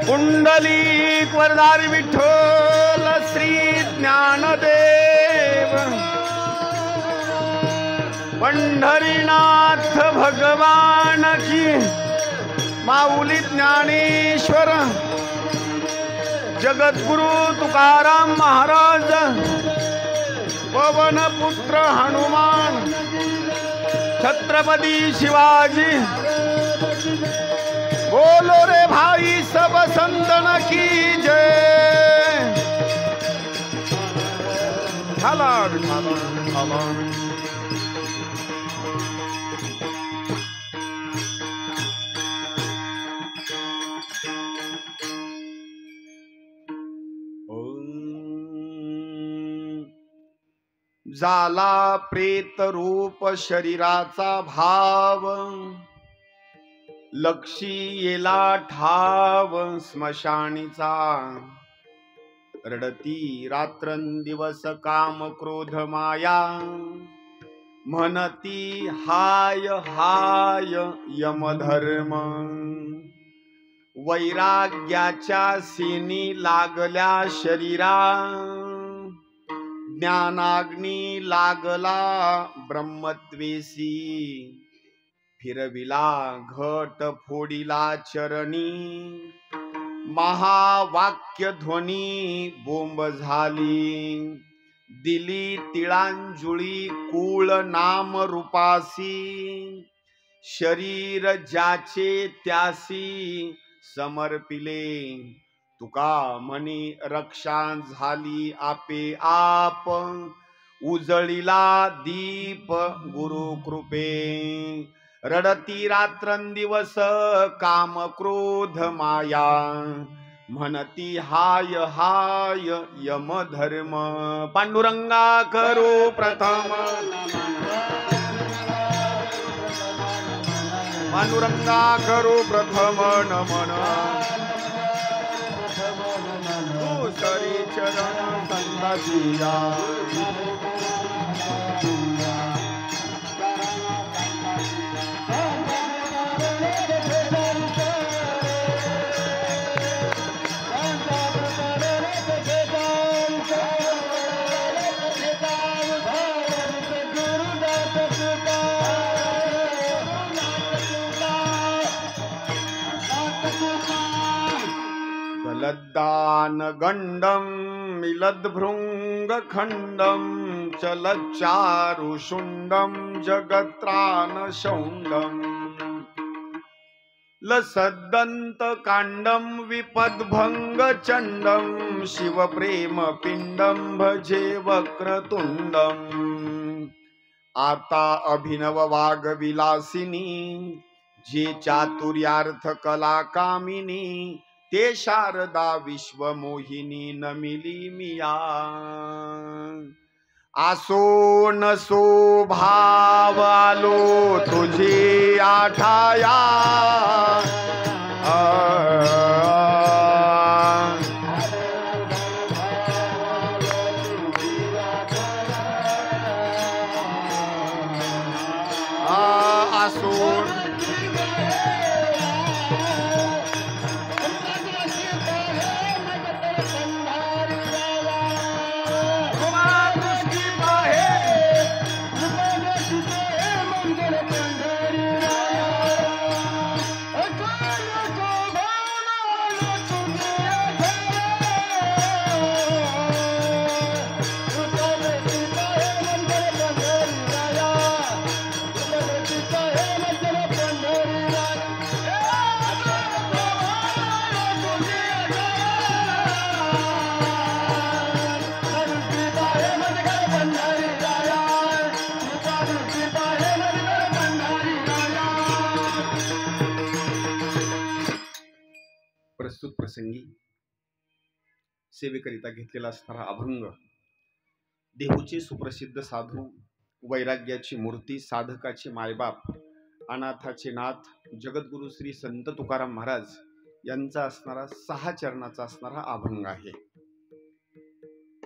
पुंडलिक वरदारी विठ्ठल श्री ज्ञानदेव पंढरीनाथ भगवान की माऊली ज्ञानेश्वर जगद्गुरु तुकाराम महाराज पवन पुत्र हनुमान छत्रपती शिवाजी बोलो रे भाई सब संतन की जय। झाला प्रेत रूप शरीराचा भाव लक्षी येला ठाव स्मशानीचा रडती रात्रंदिवस काम क्रोध माया म्हणती हाय हाय यमधर्म वैराग्याच्या सीनी लागल्या शरीरा ज्ञानाग्नी लागला ब्रह्मत्वेसी फिरविला घट फोडिला चरणी महावाक्य ध्वनी बोंब झाली दिली तिळांजुळी कूळ नाम रूपासी शरीर ज्याचे त्यासी समर्पिले तुका म्हणी रक्षा झाली आपे आप उजळीला दीप गुरु कृपे रडती रात्रंदिवस काम क्रोध माया म्हणती हाय हाय यम धर्म पांडुरंगा करो प्रथम पांडुरंगा करो प्रथम नमन सरी चरण संगतिया लद्दान गंडम मिलद्भृंग खंडम चलचारुषुंडम जगत्रान शौंडम लसद्दंत कांडम विपद्भंग चंडम शिवप्रेम पिंडम भजे वक्रतुंडम आता अभिनव वाग विलासिनी जे चातुर्यार्थ कला कामिनी ते शारदा विश्वमोहिनी नमिली मिया आसो नसो भाव आलो तुझे आठाया आसो प्रस्तुत प्रसंगी सेवेकरिता घेतलेला असणारा अभंग देहूचे सुप्रसिद्ध साधू वैराग्याची मूर्ती साधकाचे मायबाप अनाथाचे नाथ जगद्गुरु श्री संत तुकाराम महाराज यांचा असणारा 6 चरणाचा असणारा अभंग आहे।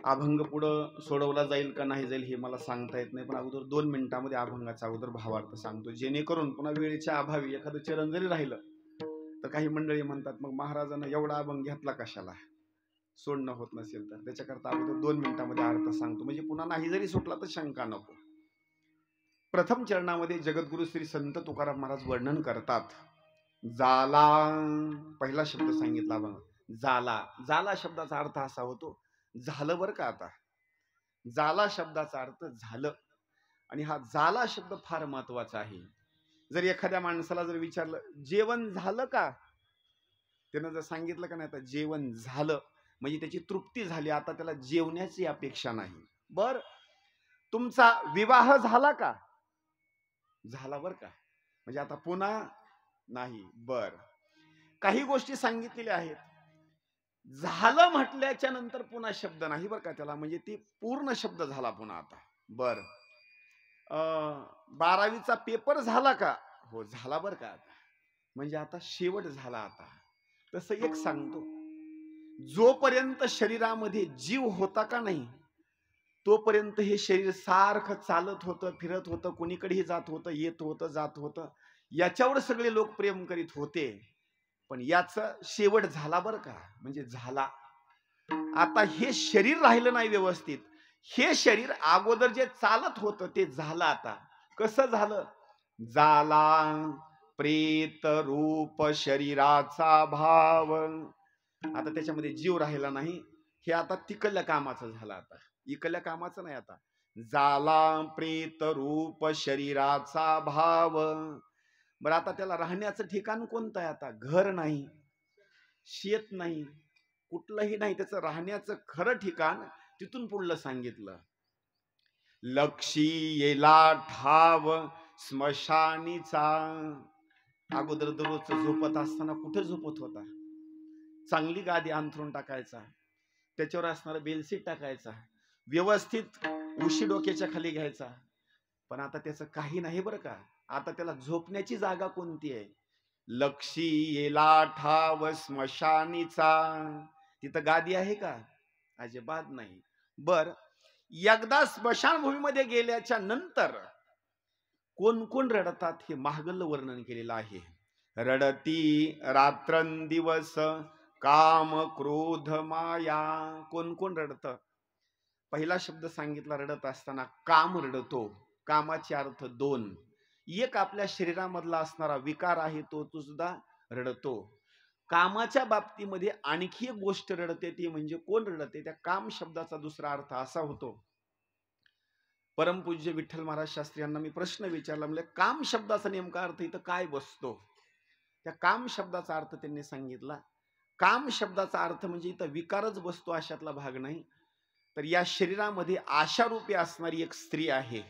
अभंग पुढं सोडवला जाईल का नाही जाईल हे मला सांगता येत नाही, पण अगोदर 2 मिनिटांमध्ये अभंगाचा अगोदर भावार्थ सांगतो, जेणेकरून पुन्हा वेळेच्या अभावी एखादं चरण जरी राहिलं तर काही मंडळी म्हणतात मग महाराजांना एवढा अभंग घेतला कशाला, सोडणं होत नसेल तर. त्याच्याकरता अगोदर 2 मिनिटांमध्ये अर्थ सांगतो, म्हणजे पुन्हा नाही जरी सुटला तर शंका नको. प्रथम चरणामध्ये जगद्गुरु श्री संत तुकाराम महाराज वर्णन करतात. जाला, पहिला शब्द सांगितला बघा, जाला. जाला शब्दाचा अर्थ असा होतो झालं बरं का. आता जाला शब्दाचा अर्थ झालं, आणि हा जाला शब्द फार महत्वाचा आहे. जर एखाद्या माणसाला जर विचारलं जेवण झालं का, त्यानं जर सांगितलं का नाही आता जेवण झालं, म्हणजे त्याची तृप्ती झाली, आता त्याला जेवण्याची अपेक्षा नाही. बर, तुमचा विवाह झाला का, झाला बर का, म्हणजे आता पुन्हा नाही. बर, काही गोष्टी सांगितलेल्या आहेत, झालं म्हटल्याच्या नंतर पुन्हा शब्द नाही बर का त्याला, म्हणजे ती पूर्ण शब्द झाला पुन्हा आता. बर, 12वीचा पेपर झाला का, हो झाला बर का आता, म्हणजे आता शेवट झाला आता. तसं एक सांगतो, जोपर्यंत शरीरामध्ये जीव होता का नाही तोपर्यंत हे शरीर सारखं चालत होतं, फिरत होतं, कोणीकडेही जात होतं, येत होतं, जात होतं, याच्यावर सगळे लोक प्रेम करीत होते. पण याचा शेवट झाला बरं का, म्हणजे झाला. आता हे शरीर राहिलं नाही व्यवस्थित, हे शरीर अगोदर जे चालत होतं ते झालं. आता कसं झालं, झाला प्रेत रूप शरीराचा भाव. आता त्याच्यामध्ये जीव राहिला नाही, हे आता तिकडल्या कामाचं झालं, आता इकडल्या कामाचं नाही. आता झाला प्रेत रूप शरीराचा भाव. बरं, आता त्याला राहण्याचं ठिकाण कोणतं आहे, आता घर नाही, शेत नाही, कुठलंही नाही, त्याचं राहण्याचं खरं ठिकाण तिथून पुढलं सांगितलं. लक्षी येला ठाव स्मशानीचा. अगोदर दररोज झोपत असताना कुठे झोपत होता, चांगली गादी अंथरून टाकायचा, त्याच्यावर असणारा बेलसीट टाकायचा, व्यवस्थित उशी डोक्याच्या खाली घ्यायचा. पण आता त्याचं काही नाही बरं का. आता त्याला झोपण्याची जागा कोणती आहे, लक्षी येला ठाव स्मशानीचा. तिथं गादी आहे का, अजिबात नाही. बर, एकदा स्मशानभूमीमध्ये गेल्याच्या नंतर कोण कोण रडतात हे मागलं वर्णन केलेलं आहे. रडती रात्रंदिवस काम क्रोध माया. कोण कोण रडत, पहिला शब्द सांगितला रडत असताना काम रडतो. कामाचे अर्थ 2. एक आपल्या शरीरामधला असणारा विकार आहे तो सुद्धा रडतो. कामाच्या बाबतीमध्ये आणखी एक गोष्ट रडते, ती म्हणजे कोण रडते. त्या काम शब्दाचा दुसरा अर्थ असा होतो, परमपूज्य विठ्ठल महाराज शास्त्री यांना मी प्रश्न विचारला, म्हणजे काम शब्दाचा नेमका अर्थ इथं काय बसतो. त्या काम शब्दाचा अर्थ त्यांनी सांगितला. काम शब्दाचा अर्थ म्हणजे इथं विकारच बसतो अशातला भाग नाही, तर या शरीरामध्ये आशारूपी असणारी एक स्त्री आहे,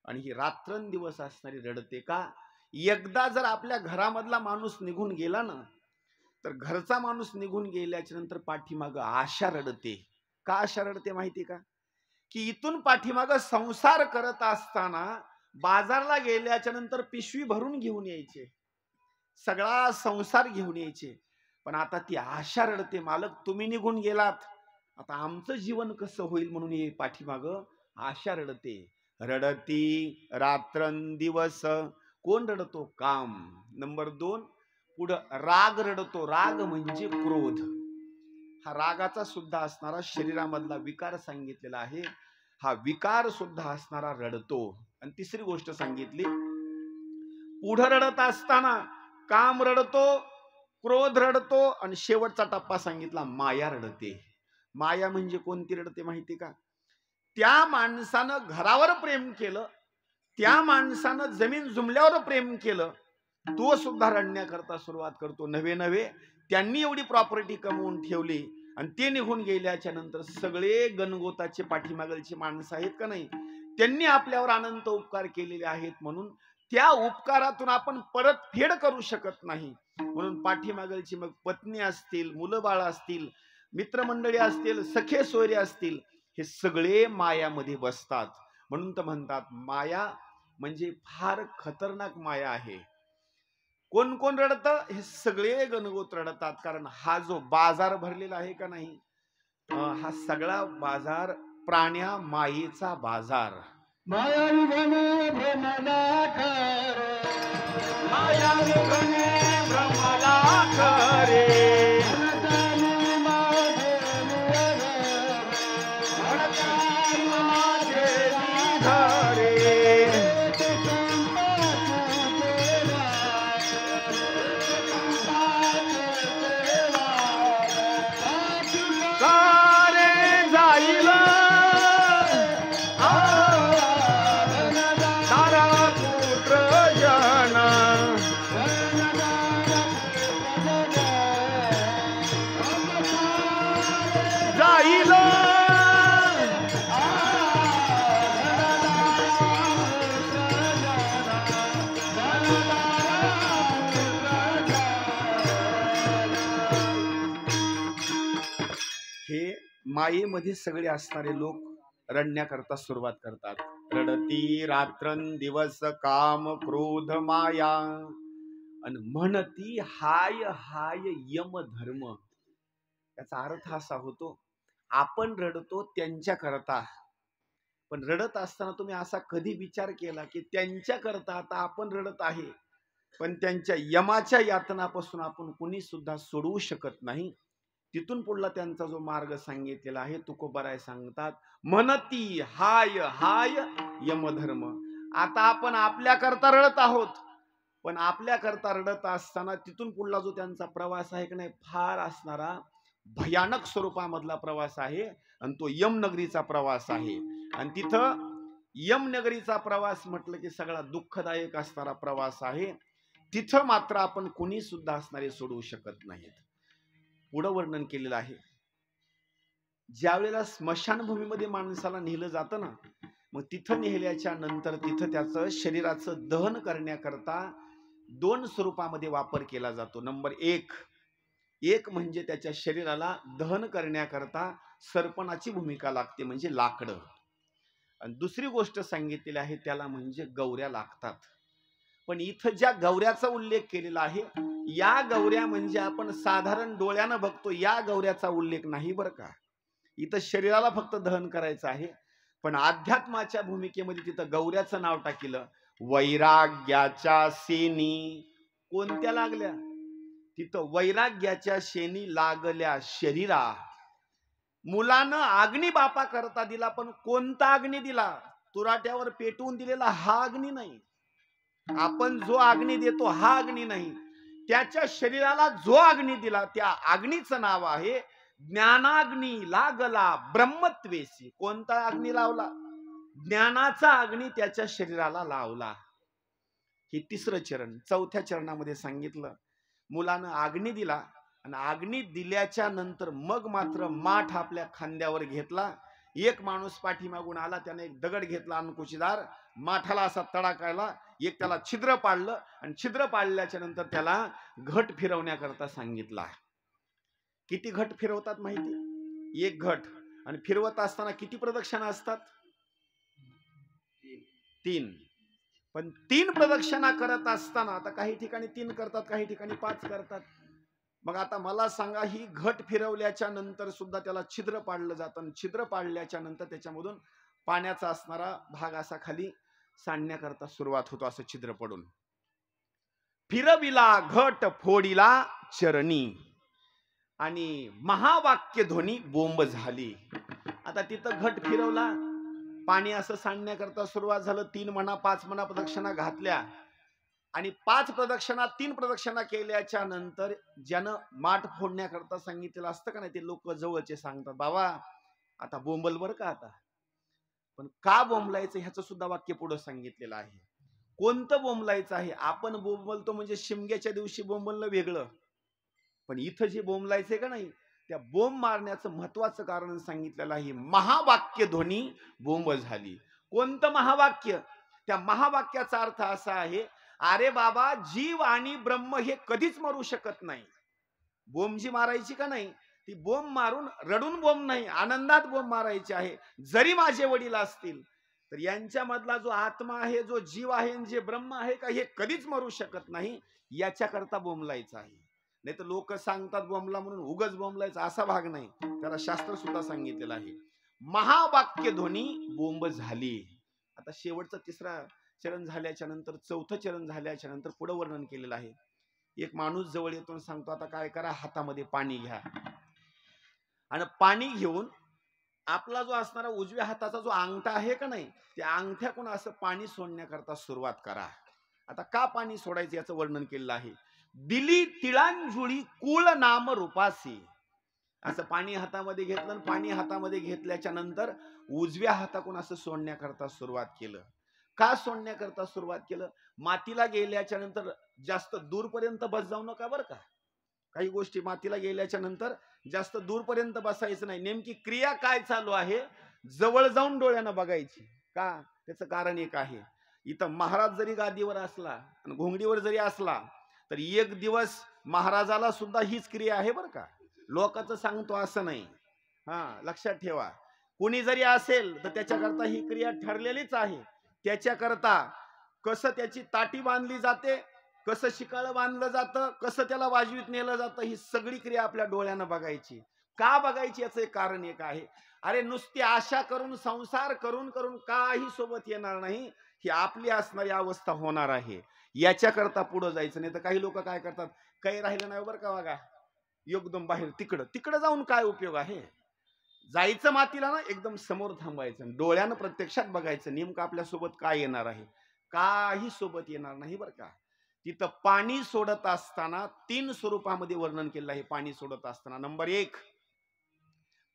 आणि ही रात्रंदिवस असणारी रडते. का, एकदा जर आपल्या घरामधला माणूस निघून गेला ना, तर घरचा माणूस निघून गेल्याच्या नंतर पाठीमाग आशा रडते. का आशा रडते माहिती का, की इथून पाठीमाग संसार करत असताना बाजारला गेल्याच्या नंतर पिशवी भरून घेऊन यायचे, सगळा संसार घेऊन यायचे, पण आता ती आशा रडते, मालक तुम्ही निघून गेलात, आता आमचं जीवन कसं होईल, म्हणून हे पाठीमाग आशा रडते. रडती रात्रंदिवस. कोण रडतो, काम. नंबर 2, पुढं राग रडतो. राग म्हणजे क्रोध. हा रागाचा सुद्धा असणारा शरीरामधला विकार सांगितलेला आहे, हा विकार सुद्धा असणारा रडतो. आणि तिसरी गोष्ट सांगितली, पुढं रडत असताना काम रडतो, क्रोध रडतो, आणि शेवटचा टप्पा सांगितला माया रडते. माया म्हणजे कोणती रडते माहिती का, त्या माणसानं घरावर प्रेम केलं, त्या माणसानं जमीन जुमल्यावर प्रेम केलं, तो सुद्धा रडण्याकरता सुरुवात करतो. नवे नवे त्यांनी एवढी प्रॉपर्टी कमवून ठेवली, आणि ते निघून गेल्याच्या नंतर सगळे गणगोताचे पाठीमागलची माणसं आहेत का नाही, त्यांनी आपल्यावर अनंत उपकार केलेले आहेत, म्हणून त्या उपकारातून आपण परत फेड करू शकत नाही. म्हणून पाठीमागलची मग पत्नी असतील, मुलं बाळ असतील, मित्रमंडळी असतील, सखे सोयरे असतील, हे सगळे मायामध्ये बसतात. म्हणून तर म्हणतात माया म्हणजे फार खतरनाक माया आहे. कोण कोण रडत, हे सगळे गणगोत रडतात, कारण हा जो बाजार भरलेला आहे का नाही, हा सगळा बाजार प्राण्या मायेचा बाजार. माया घने भ्रमला मायेमध्ये सगळे असणारे लोक रडण्याकरता सुरुवात करतात. रडती रात्रंदिवस काम क्रोध माया आणि म्हणती हाय हाय यम धर्म. याचा अर्थ असा होतो, आपण रडतो त्यांच्या करता, पण रडत असताना तुम्ही असा कधी विचार केला की त्यांच्या करता आता आपण रडत आहे, पण त्यांच्या यमाच्या यातनापासून आपण कुणी सुद्धा सोडवू शकत नाही. तिथून पुढला त्यांचा जो मार्ग सांगितलेला आहे तुकोबाराय सांगतात, म्हणती हाय हाय यमधर्म. आता आपण आपल्या करता रडत आहोत, पण आपल्या करता रडत असताना तिथून पुढला जो त्यांचा प्रवास आहे की नाही, फार असणारा भयानक स्वरूपामधला प्रवास आहे आणि तो यमनगरीचा प्रवास आहे. आणि तिथं यमनगरीचा प्रवास म्हटलं की सगळा दुःखदायक असणारा प्रवास आहे. तिथं मात्र आपण कोणी सुद्धा असणारे सोडवू शकत नाहीत. पुढं वर्णन केलेलं आहे, ज्या वेळेला स्मशानभूमीमध्ये माणसाला नेलं जातं ना, मग तिथं नेल्याच्या नंतर तिथं त्याचं शरीराचं दहन करण्याकरता दोन स्वरूपामध्ये वापर केला जातो. नंबर एक म्हणजे त्याच्या शरीराला दहन करण्याकरता सरपणाची भूमिका लागते, म्हणजे लाकडं. आणि दुसरी गोष्ट सांगितलेली आहे त्याला म्हणजे गौऱ्या लागतात. पण इथं ज्या गौऱ्याचा उल्लेख केलेला आहे, या गौऱ्या म्हणजे आपण साधारण डोळ्यानं बघतो या गौऱ्याचा उल्लेख नाही बरं का. इथं शरीराला फक्त दहन करायचं आहे, पण अध्यात्माच्या भूमिकेमध्ये तिथं गौऱ्याचं नाव टाकलं. वैराग्याच्या शेणी कोणत्या लागल्या? तिथं वैराग्याच्या शेणी लागल्या शरीरा. मुलानं अग्नी बापा करता दिला, पण कोणता अग्नी दिला? तुराट्यावर पेटवून दिलेला हा अग्नी नाही. आपण जो अग्नी देतो हा अग्नी नाही. त्याच्या शरीराला जो अग्नी दिला त्या अग्नीचं नाव आहे ज्ञानाग्नी लागला ब्रह्मत्वेसी. कोणता अग्नी लावला? ज्ञानाचा अग्नी त्याच्या शरीराला लावला. हे तिसरं चरण. चौथ्या चरणामध्ये सांगितलं, मुलानं अग्नी दिला आणि अग्नी दिल्याच्या नंतर मग मात्र माठ आपल्या खांद्यावर घेतला. एक माणूस पाठीमागून आला, त्याने एक दगड घेतला अंकुशीदार, माठाला असा तडाकायला, एक त्याला छिद्र पाडलं आणि छिद्र पाडल्याच्या नंतर त्याला घट फिरवण्याकरता सांगितला. किती घट फिरवतात माहिती? एक घट. आणि फिरवत असताना किती प्रदक्षिणा असतात? 3. पण 3 प्रदक्षिणा करत असताना आता काही ठिकाणी 3 करतात, काही ठिकाणी 5 करतात. मग आता मला सांगा, ही घट फिरवल्याच्या नंतर सुद्धा त्याला छिद्र पाडलं जातं. छिद्र पाडल्याच्या नंतर त्याच्यामधून पाण्याचा असणारा भाग असा खाली सांडण्याकरता सुरुवात होतो, असं छिद्र पडून. फिरविला घट फोडीला चरणी आणि महावाक्य ध्वनी बोंब झाली. आता तिथं घट फिरवला, पाणी असं सांडण्याकरता सुरुवात झालं. 3 म्हणा 5 म्हणा प्रदक्षिणा घातल्या आणि 5 प्रदक्षिणा 3 प्रदक्षिणा केल्याच्या नंतर ज्यानं माठ फोडण्याकरता सांगितलेलं असतं का नाही, ते लोक जवळचे सांगतात, बाबा आता बोंबल बरं का. आता पण का बोंबलायचं ह्याचं सुद्धा वाक्य पुढे सांगितलेलं आहे. कोणतं बोंबलायचं आहे? आपण बोंबलतो म्हणजे शिमग्याच्या दिवशी बोंबलणं वेगळं, पण इथं जे बोंबलायचंय का नाही, त्या बोंब मारण्याचं महत्वाचं कारण सांगितलेलं आहे. महावाक्य ध्वनी बोंब झाली. कोणतं महावाक्य? त्या महावाक्याचा अर्थ असा आहे, अरे बाबा, जीव आणि ब्रह्म हे कधीच मरू शकत नाही. बोंब जी मारायची का नाही, ती बोंब मारून रडून बोंब नाही, आनंदात बोंब मारायची आहे. जरी माझे वडील असतील तर यांच्यामधला जो आत्मा आहे, जो जीव आहे, जे ब्रह्म आहे का, हे कधीच मरू शकत नाही. याच्याकरता बोंबलायचं आहे. नाही तर लोक सांगतात बोंबला म्हणून उगच बोंबलायचं, असा भाग नाही. त्याला शास्त्र सुद्धा सांगितलेलं आहे. महावाक्य ध्वनी बोंब झाली. आता शेवटचं 3रं चरण झाल्याच्या नंतर 4थं चरण झाल्याच्या नंतर पुढे वर्णन केलेलं आहे. एक माणूस जवळ येतो आणि सांगतो, आता काय करा, हातामध्ये पाणी घ्या. आणि पाणी घेऊन आपला जो असणारा उजव्या हाताचा जो अंगठा आहे का नाही, त्या अंगठ्याकडून असं पाणी सोडण्याकरता सुरुवात करा. आता का पाणी सोडायचं याचं वर्णन केलेलं आहे. दिली तिळांजुळी कुळ नाम रूपासी. असं पाणी हातामध्ये घेतलं आणि पाणी हातामध्ये घेतल्याच्या नंतर उजव्या हाताकडून असं सोडण्याकरता सुरुवात केलं. का सोडण्याकरता सुरुवात केलं? मातीला गेल्याच्या नंतर जास्त दूरपर्यंत बस जाऊ नका बरं का. काही गोष्टी मातीला गेल्याच्या नंतर जास्त दूरपर्यंत बसायचं नाही. नेमकी क्रिया काय चालू आहे जवळ जाऊन डोळ्यानं बघायची. का? त्याचं कारण एक आहे. इथं महाराज जरी गादीवर असला आणि घोंगडीवर जरी असला तर एक दिवस महाराजाला सुद्धा हीच क्रिया आहे बरं का. लोकांचं सांगतो असं नाही. हा, लक्षात ठेवा. कोणी जरी असेल तर त्याच्याकरता ही क्रिया ठरलेलीच आहे. त्याच्याकरता कसं त्याची ताटी बांधली जाते, कसं शिकाळं बांधलं जातं, कसं त्याला वाजवीत नेलं जातं, ही सगळी क्रिया आपल्या डोळ्यानं बघायची. का बघायची याचं एक कारण एक आहे. अरे नुसती आशा करून संसार करून करून काही सोबत येणार नाही, ही आपली असणारी अवस्था होणार आहे. याच्याकरता पुढं जायचं. नाही तर काही लोक काय करतात, काही राहिलं नाही बरं का बघा, एकदम बाहेर तिकडं तिकडं जाऊन काय उपयोग आहे. जायचं मातीला ना, एकदम समोर थांबायचं, डोळ्यानं प्रत्यक्षात बघायचं नेमकं आपल्या सोबत काय येणार आहे. काही सोबत येणार नाही बरं का. तिथं पाणी सोडत असताना 3 स्वरूपामध्ये वर्णन केलं आहे. पाणी सोडत असताना नंबर 1,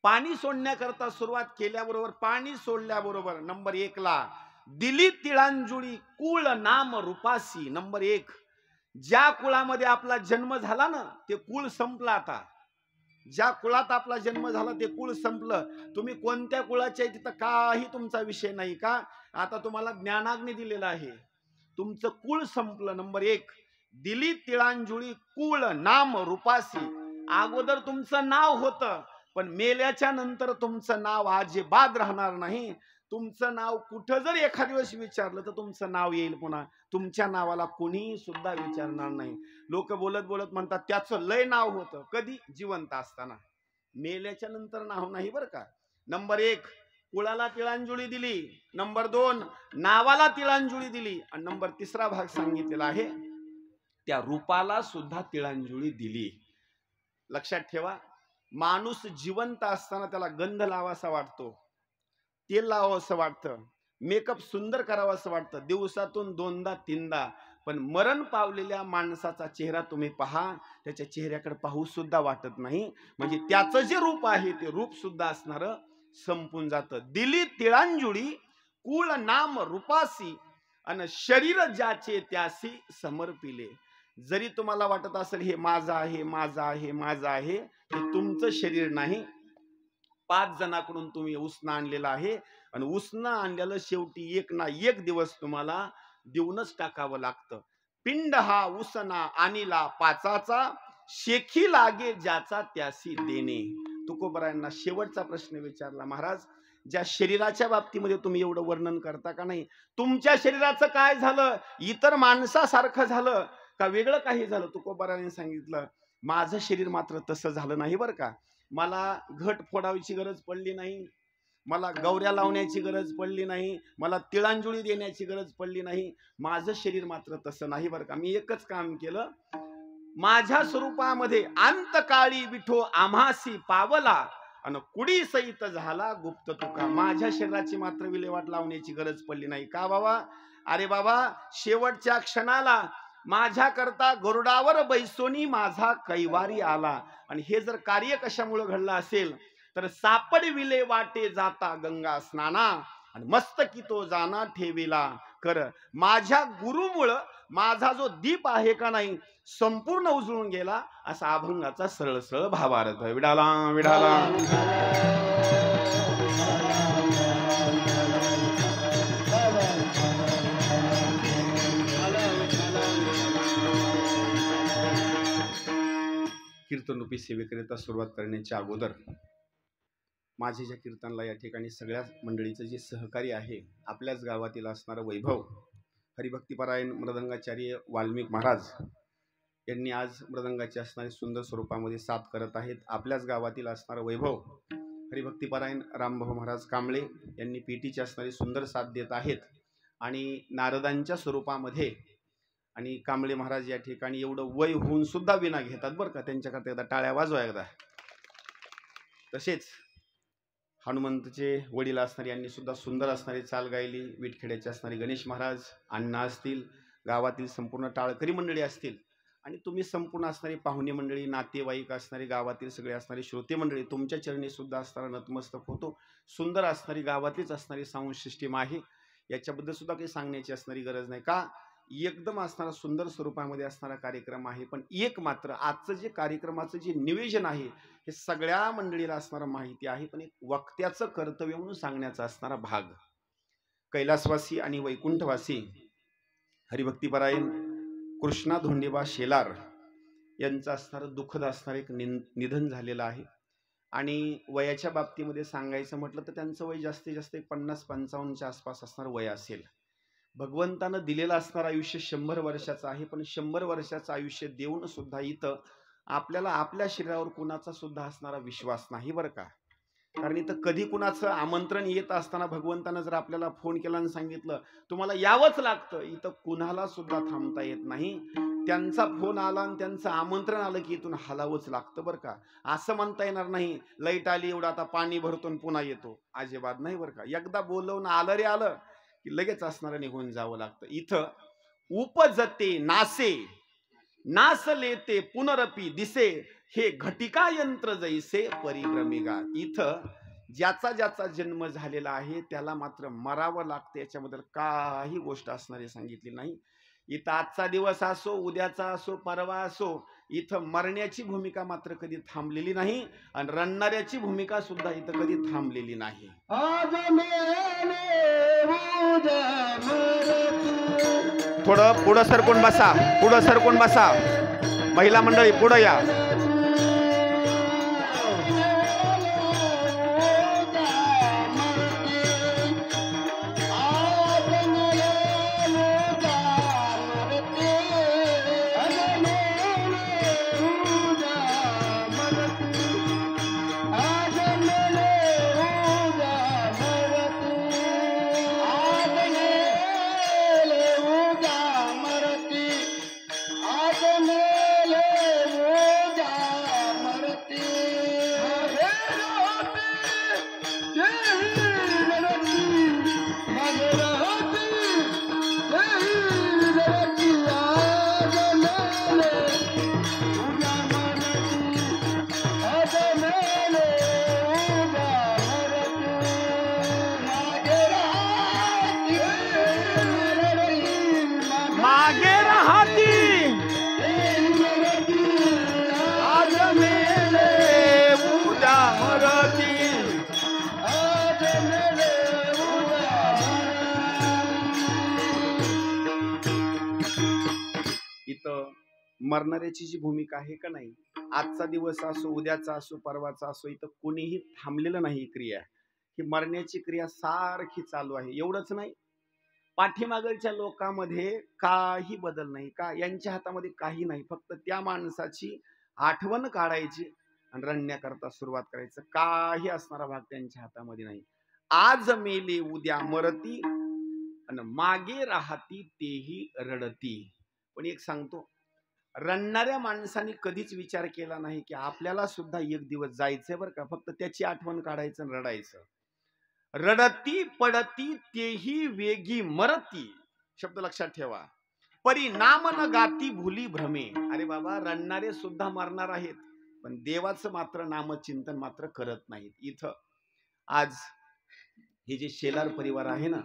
पाणी सोडण्याकरता सुरुवात केल्याबरोबर, पाणी सोडल्याबरोबर नंबर 1 ला दिली तिळांजुळी कुळ नाम रूपासी. नंबर 1, ज्या कुळामध्ये आपला जन्म झाला ना, ते कुळ संपलं. आता ज्या कुळात आपला जन्म झाला ते कुळ संपलं. तुम्ही कोणत्या कुळाचे आहे तिथं काही तुमचा विषय नाही का. आता तुम्हाला ज्ञानाग्नी दिलेला आहे, तुमचं कुळ संपलं. नंबर 1, दिली तिळांजुळी कुळ नाम रूपासी. अगोदर तुमचं नाव होतं, पण मेल्याच्या नंतर तुमचं नाव अजिबात राहणार नाही. तुमचं नाव कुठं जर एखाद्या दिवस विचारलं तर तुमचं नाव येईल पुन्हा. तुमच्या नावाला कोणी सुद्धा विचारणार नाही. लोक बोलत बोलत म्हणतात त्याचं लय नाव होतं. कधी? जिवंत असताना. मेल्याच्या नंतर नाव नाही बरं का. नंबर 1, कुळाला तिळांजुळी दिली. नंबर 2, नावाला तिळांजुळी दिली. आणि नंबर 3रा भाग सांगितलेला आहे, त्या रूपाला सुद्धा तिळांजुळी दिली. लक्षात ठेवा. माणूस जिवंत असताना त्याला गंध लावासा वाटतो, तेल लावावंसं वाटतं, मेकअप सुंदर करावंसं वाटतं, दिवसातून 2दा 3दा. पण मरण पावलेल्या माणसाचा चेहरा तुम्ही पहा, त्याच्या चेहऱ्याकडे पाहू सुद्धा वाटत नाही. म्हणजे त्याचं जे रूप आहे ते रूप सुद्धा असणार संपून जातं. दिली तिळांजुळी कुळ नाम रूपासी, आणि शरीर ज्याचे त्यासी समर्पिले. जरी तुम्हाला वाटत असेल हे माझं आहे, माझं आहे, माझं आहे, हे तुमचं शरीर नाही. 5 जणांकडून तुम्ही उसनं आणलेलं आहे, आणि उसनं आणलेलं शेवटी एक ना एक दिवस तुम्हाला देऊनच टाकावं लागतं. पिंड हा उसना आणिला पाचाचा, शेखी लागे ज्याचा त्यासी देणे. तुकोबरायांना शेवटचा प्रश्न विचारला, महाराज ज्या शरीराच्या बाबतीमध्ये तुम्ही एवढं वर्णन करता का नाही, तुमच्या शरीराचं काय झालं? इतर माणसासारखं झालं का वेगळं काही झालं? तुकोबरायांनी सांगितलं, माझं शरीर मात्र तसं झालं नाही बरं का. मला घट फोडायची गरज पडली नाही, मला गौऱ्या लावण्याची गरज पडली नाही, मला तिळांजुळी देण्याची गरज पडली नाही. माझं शरीर मात्र तसं नाही बरं का. मी एकच काम केलं, माझ्या स्वरूपामध्ये अंतकाळी विठो आम्हासी पावला, आणि कुडी सहित झाला गुप्त तुका. माझ्या शरीराची मात्र विल्हेवाट लावण्याची गरज पडली नाही. का बाबा? अरे बाबा, शेवटच्या क्षणाला माझ्या करता गरुडावर बैसोनी माझा कैवारी आला. आणि हे जर कार्य कशामुळे घडलं असेल तर सापडविले वाटे जाता गंगा स्नाना, आणि मस्तकी तो जाना ठेविला कर. माझ्या गुरुमुळं माझा जो दीप आहे का नाही संपूर्ण उजळून गेला, असा अभंगाचा सरळ सरळ भावार्थ. विडाला विडाला. कीर्तन रूपी सेवेकरिता सुरुवात करण्याच्या अगोदर माझे ज्या कीर्तनला या ठिकाणी सगळ्या मंडळीचं जे सहकार्य आहे, आपल्याच गावातील असणारं वैभव हरिभक्तीपरायण मृदंगाचार्य वाल्मिक महाराज यांनी आज मृदंगाची असणारी सुंदर स्वरूपामध्ये साथ करत आहेत. आपल्याच गावातील असणारं वैभव हरिभक्तीपरायण रामभाऊ महाराज कांबळे यांनी पेटीची असणारी सुंदर साथ देत आहेत. आणि नारदांच्या स्वरूपामध्ये आणि कांबळे महाराज या ठिकाणी एवढं वय होऊन सुद्धा विना घेतात बरं का. त्यांच्याकरता एकदा टाळ्या वाजवा एकदा. तसेच हनुमंतचे वडील असणारे यांनी सुद्धा सुंदर असणारी चाल गायली. विटखेड्याचे असणारे गणेश महाराज, अण्णा असतील, गावातील संपूर्ण टाळकरी मंडळी असतील, आणि तुम्ही संपूर्ण असणारी पाहुणे मंडळी, नातेवाईक असणारी, गावातील सगळे असणारी श्रोते मंडळी, तुमच्या चरणी सुद्धा असणारा नतमस्तक होतो. सुंदर असणारी गावातीच असणारी साऊंड सिस्टीम आहे, याच्याबद्दल सुद्धा काही सांगण्याची असणारी गरज नाही का. एकदम असणारा सुंदर स्वरूपामध्ये असणारा कार्यक्रम आहे. पण एक मात्र आजचं जे कार्यक्रमाचं जे नियोजन आहे हे सगळ्या मंडळीला असणारा माहिती आहे, पण एक वक्त्याचं कर्तव्य म्हणून सांगण्याचा असणारा भाग. कैलासवासी आणि वैकुंठवासी हरिभक्तीपरायण कृष्णा धोंडेबा शेलार यांचं असणारं दुःखद असणारं एक निधन झालेलं आहे. आणि वयाच्या बाबतीमध्ये सांगायचं म्हटलं तर त्यांचं वय जास्तीत जास्त 50-55च्या आसपास असणार वय असेल. भगवंतानं दिलेलं असणारं आयुष्य 100 वर्षाचं आहे, पण 100 वर्षाचं आयुष्य देऊन सुद्धा इथं आपल्याला आपल्या शरीरावर कुणाचा सुद्धा असणारा विश्वास नाही बरं का. कारण इथं कधी कुणाचं आमंत्रण येत असताना भगवंतानं जर आपल्याला फोन केला आणि सांगितलं तुम्हाला यावंच लागतं, इथं कुणाला सुद्धा थांबता येत नाही. त्यांचा फोन आला आणि त्यांचं आमंत्रण आलं की इथून हलावंच लागतं बरं का. असं म्हणता येणार नाही लाईट आली एवढं आता पाणी भरतो पुन्हा येतो, अजिबात नाही बरं का. एकदा बोलवून आलं रे आलं की लगेच असणारं निघून जावं लागतं. इथं उपजते नासे नासले ते पुनरपी दिसे हे घटिका यंत्र जैसे परिभ्रमिगा. इथं ज्याचा ज्याचा जन्म झालेला आहे त्याला मात्र मरावं लागतं, याच्याबद्दल काही गोष्ट असणारी सांगितली नाही. इथं आजचा दिवस असो, उद्याचा असो, परवा असो, इथं मरण्याची भूमिका मात्र कधी थांबलेली नाही आणि रडणाऱ्याची भूमिका सुद्धा इथं कधी थांबलेली नाही. थोडं पुढं सरकून बसा, पुढं सरकून बसा. महिला मंडळी पुढं या. मरणाऱ्याची जी भूमिका आहे का नाही, आजचा दिवस असो, उद्याचा असो, परवाचा असो, इथं कोणीही थांबलेलं नाही. क्रिया ही मरण्याची क्रिया सारखी चालू आहे. एवढंच नाही, पाठीमागच्या लोकांमध्ये काही बदल नाही का, यांच्या हातामध्ये काही नाही. फक्त त्या माणसाची आठवण काढायची आणि रडण्याकरता सुरुवात करायचं. काही असणारा भाग त्यांच्या हातामध्ये नाही. आज मेले उद्या मरती आणि मागे राहती तेही रडती. पण एक सांगतो, रडणाऱ्या माणसाने कधीच विचार केला नाही की आपल्याला सुद्धा एक दिवस जायचंय बरं का. फक्त त्याची आठवण काढायचं आणि रडायचं. रडती पडती तेही वेगी मरती, शब्द लक्षात ठेवा. परिणाम न गाती भुली भ्रमे. अरे बाबा, रडणारे सुद्धा मरणार आहेत, पण देवाचं मात्र नामचिंतन मात्र करत नाहीत. इथं आज हे जे शेलार परिवार आहे ना,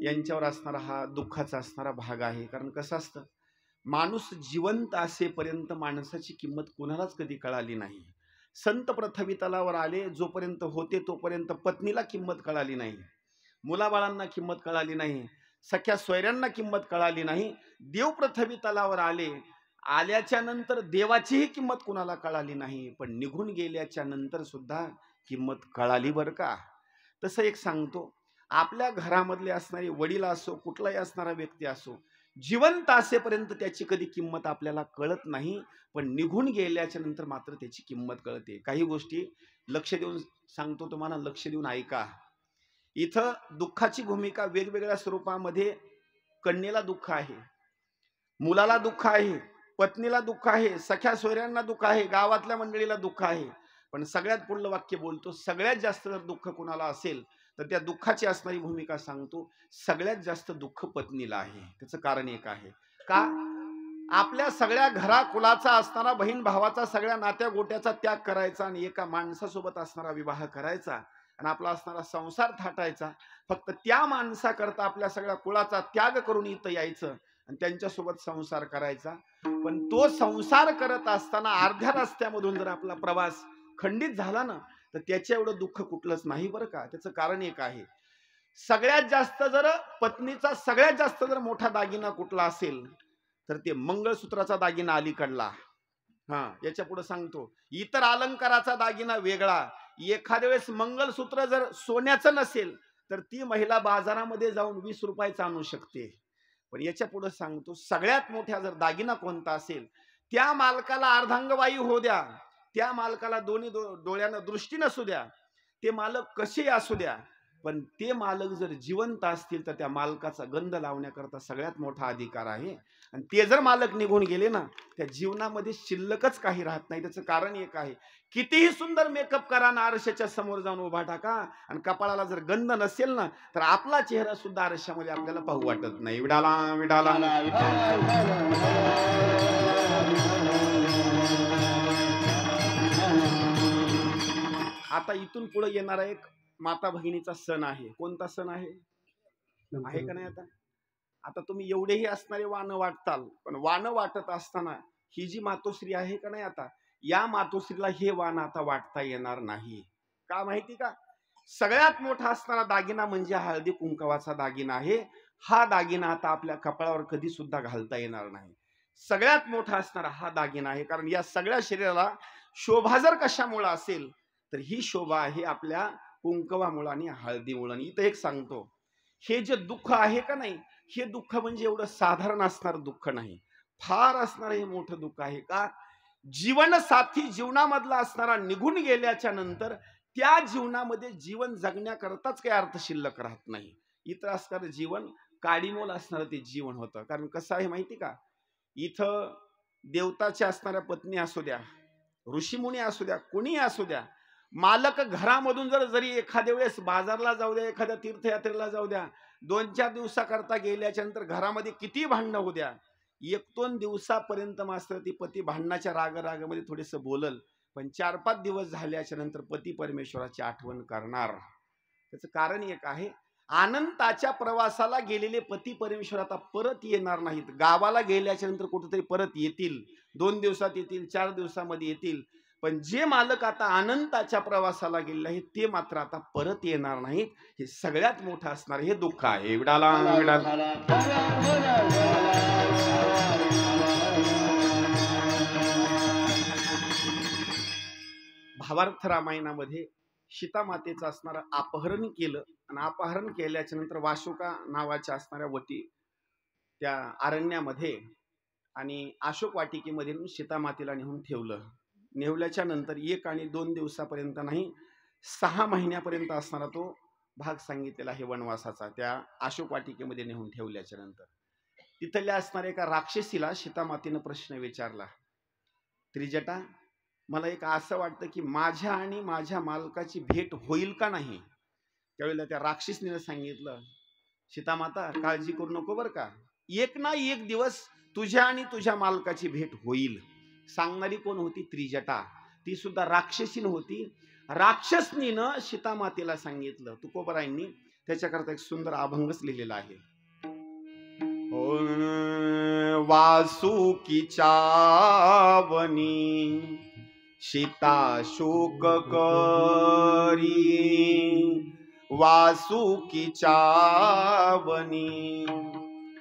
यांच्यावर असणारा हा दुःखाचा असणारा भाग आहे. कारण कसं असतं, माणूस जिवंत असेपर्यंत माणसाची किंमत कोणालाच कधी कळाली नाही. संत पृथ्वी तलावर आले, जोपर्यंत होते तोपर्यंत पत्नीला किंमत कळाली नाही, मुलाबाळांना किंमत कळाली नाही, सख्या सोयऱ्यांना किंमत कळाली नाही. देव पृथ्वी तलावर आले, आल्याच्या नंतर देवाचीही किंमत कुणाला कळाली नाही, पण निघून गेल्याच्या नंतर सुद्धा किंमत कळाली बरं का. तसं एक सांगतो, आपल्या घरामधले असणारे वडील असो, कुठलाही असणारा व्यक्ती असो, जिवंत असेपर्यंत त्याची कधी किंमत आपल्याला कळत नाही, पण निघून गेल्याच्या नंतर मात्र त्याची किंमत कळते. काही गोष्टी लक्ष देऊन सांगतो तुम्हाला, लक्ष देऊन ऐका. इथं दुःखाची भूमिका वेगवेगळ्या स्वरूपामध्ये, कन्येला दुःख आहे, मुलाला दुःख आहे, पत्नीला दुःख आहे, सख्या सोयऱ्यांना दुःख आहे, गावातल्या मंडळीला दुःख आहे. पण सगळ्यात पुढलं वाक्य बोलतो, सगळ्यात जास्त जर दुःख कुणाला असेल तर त्या दुःखाची असणारी भूमिका सांगतो, सगळ्यात जास्त दुःख पत्नीला आहे. त्याचं कारण एक आहे का, आपल्या सगळ्या घरा कुलाचा असणारा, बहीण भावाचा, सगळ्या नात्या गोट्याचा त्याग करायचा आणि एका माणसासोबत असणारा विवाह करायचा आणि आपला असणारा संसार थाटायचा. फक्त त्या माणसाकरता आपल्या सगळ्या कुळाचा त्याग करून इथं यायचं आणि त्यांच्यासोबत संसार करायचा. पण तो संसार करत असताना अर्ध्या रस्त्यामधून जर आपला प्रवास खंडित झाला ना, तर त्याच्या एवढं दुःख कुठलंच नाही बरं का. त्याचं कारण एक आहे, सगळ्यात जास्त जर पत्नीचा सगळ्यात जास्त जर मोठा दागिना कुठला असेल तर ते मंगळसूत्राचा दागिना अलीकडला. हा, याच्या पुढे सांगतो, इतर अलंकाराचा दागिना वेगळा. एखाद्या वेळेस मंगलसूत्र जर सोन्याचं नसेल तर ती महिला बाजारामध्ये जाऊन 20 रुपयाचं आणू शकते. पण याच्या पुढे सांगतो, सगळ्यात मोठा जर दागिना कोणता असेल, त्या मालकाला अर्धांगवायू होऊ द्या, त्या मालकाला दोन्ही डोळ्यानं दृष्टी नसू द्या, ते मालक कसे असू द्या, पण ते मालक जर जिवंत असतील तर त्या मालकाचा गंध लावण्याकरता सगळ्यात मोठा अधिकार आहे. आणि ते जर मालक निघून गेले ना, त्या जीवनामध्ये शिल्लकच काही राहत नाही. त्याचं कारण एक आहे, कितीही सुंदर मेकअप करा ना, आरशाच्या समोर जाऊन उभा टाका आणि कपाळाला जर गंध नसेल ना, तर आपला चेहरा सुद्धा आरशामध्ये आपल्याला पाहू वाटत नाही. विडाला विडाला. आता इथून पुढे येणारा एक माता भगिनीचा सण आहे. कोणता सण आहे? आहे का नाही? आता तुम्ही एवढेही असणारे वाण वाटताल, पण वाण वाटत असताना ही जी मातोश्री आहे का नाही, आता या मातोश्रीला हे वाण आता वाटता येणार नाही. का माहिती का? सगळ्यात मोठा असणारा दागिना म्हणजे हळदी कुंकवाचा दागिना आहे. हा दागिना आता आपल्या कपाळावर कधी सुद्धा घालता येणार नाही. सगळ्यात मोठा असणारा हा दागिना आहे. कारण या सगळ्या शरीराला शोभा जर कशामुळे असेल तर ही शोभा आहे आपल्या कुंकवामुळे आणि हळदीमुळे. इथं एक सांगतो, हे जे दुःख आहे का नाही, हे दुःख म्हणजे एवढं साधारण असणार दुःख नाही, फार असणार हे मोठं दुःख आहे. का? जीवनसाथी जीवनामधला असणारा निघून गेल्याच्या नंतर त्या जीवनामध्ये जीवन जगण्याकरताच काही अर्थ शिल्लक राहत नाही. इथं असणारं जीवन काडीमोल असणारं ते जीवन होतं. कारण कसं आहे माहिती का, इथं देवताच्या असणाऱ्या पत्नी असू द्या, ऋषीमुनी असू द्या, कोणीही असू द्या, मालक घरामधून जरी एखाद्या वेळेस बाजारला जाऊ द्या, एखाद्या तीर्थयात्रेला जाऊ द्या, 2-4 दिवसाकरता गेल्याच्या नंतर घरामध्ये किती भांडणं होऊ द्या, 1-2 दिवसापर्यंत मात्र ती पती भांडणाच्या रागामध्ये थोडेस बोलल, पण 4-5 दिवस झाल्याच्या नंतर पती परमेश्वराची आठवण करणार. त्याचं कारण एक आहे, अनंताच्या प्रवासाला गेलेले पती परमेश्वर आता परत येणार नाहीत. गावाला गेल्याच्या नंतर कुठेतरी परत येतील, 2 दिवसात येतील, 4 दिवसामध्ये येतील, पण जे मालक आता अनंताच्या प्रवासाला गेलेले आहेत ते मात्र आता परत येणार नाहीत. हे सगळ्यात मोठं असणार हे दुःख आहे. विडाला विडाला. भावार्थ रामायणामध्ये सीता मातेचं असणारं अपहरण केलं आणि अपहरण केल्याच्या नंतर वाशुका नावाच्या असणाऱ्या वटी त्या अरण्यामध्ये आणि अशोक वाटिकेमध्ये सीता मातेला नेऊन ठेवलं. नेवल्याच्या नंतर 1 आणि 2 दिवसापर्यंत नाही, 6 महिन्यापर्यंत असणारा तो भाग सांगितलेला आहे वनवासाचा. त्या अशोक वाटिकेमध्ये नेऊन ठेवल्याच्या नंतर तिथल्या असणाऱ्या एका राक्षसीला सीता मातेनं प्रश्न विचारला, त्रिजटा, मला एक असं वाटतं की माझ्या आणि माझ्या मालकाची भेट होईल का नाही? त्यावेळेला त्या राक्षसीने सांगितलं, सीतामाता काळजी करू नको बरं का, एक ना एक दिवस तुझ्या आणि तुझ्या मालकाची भेट होईल. सांगणारी कोण होती? त्रिजटा. ती सुद्धा राक्षसीन होती. राक्षसनीनं सीतामातेला सांगितलं. तुकोबरायांनी त्याच्याकरता एक सुंदर अभंगच लिहिलेला आहे. वासुकीच्या वनी सीता शोक करी, वासुकीच्या वनी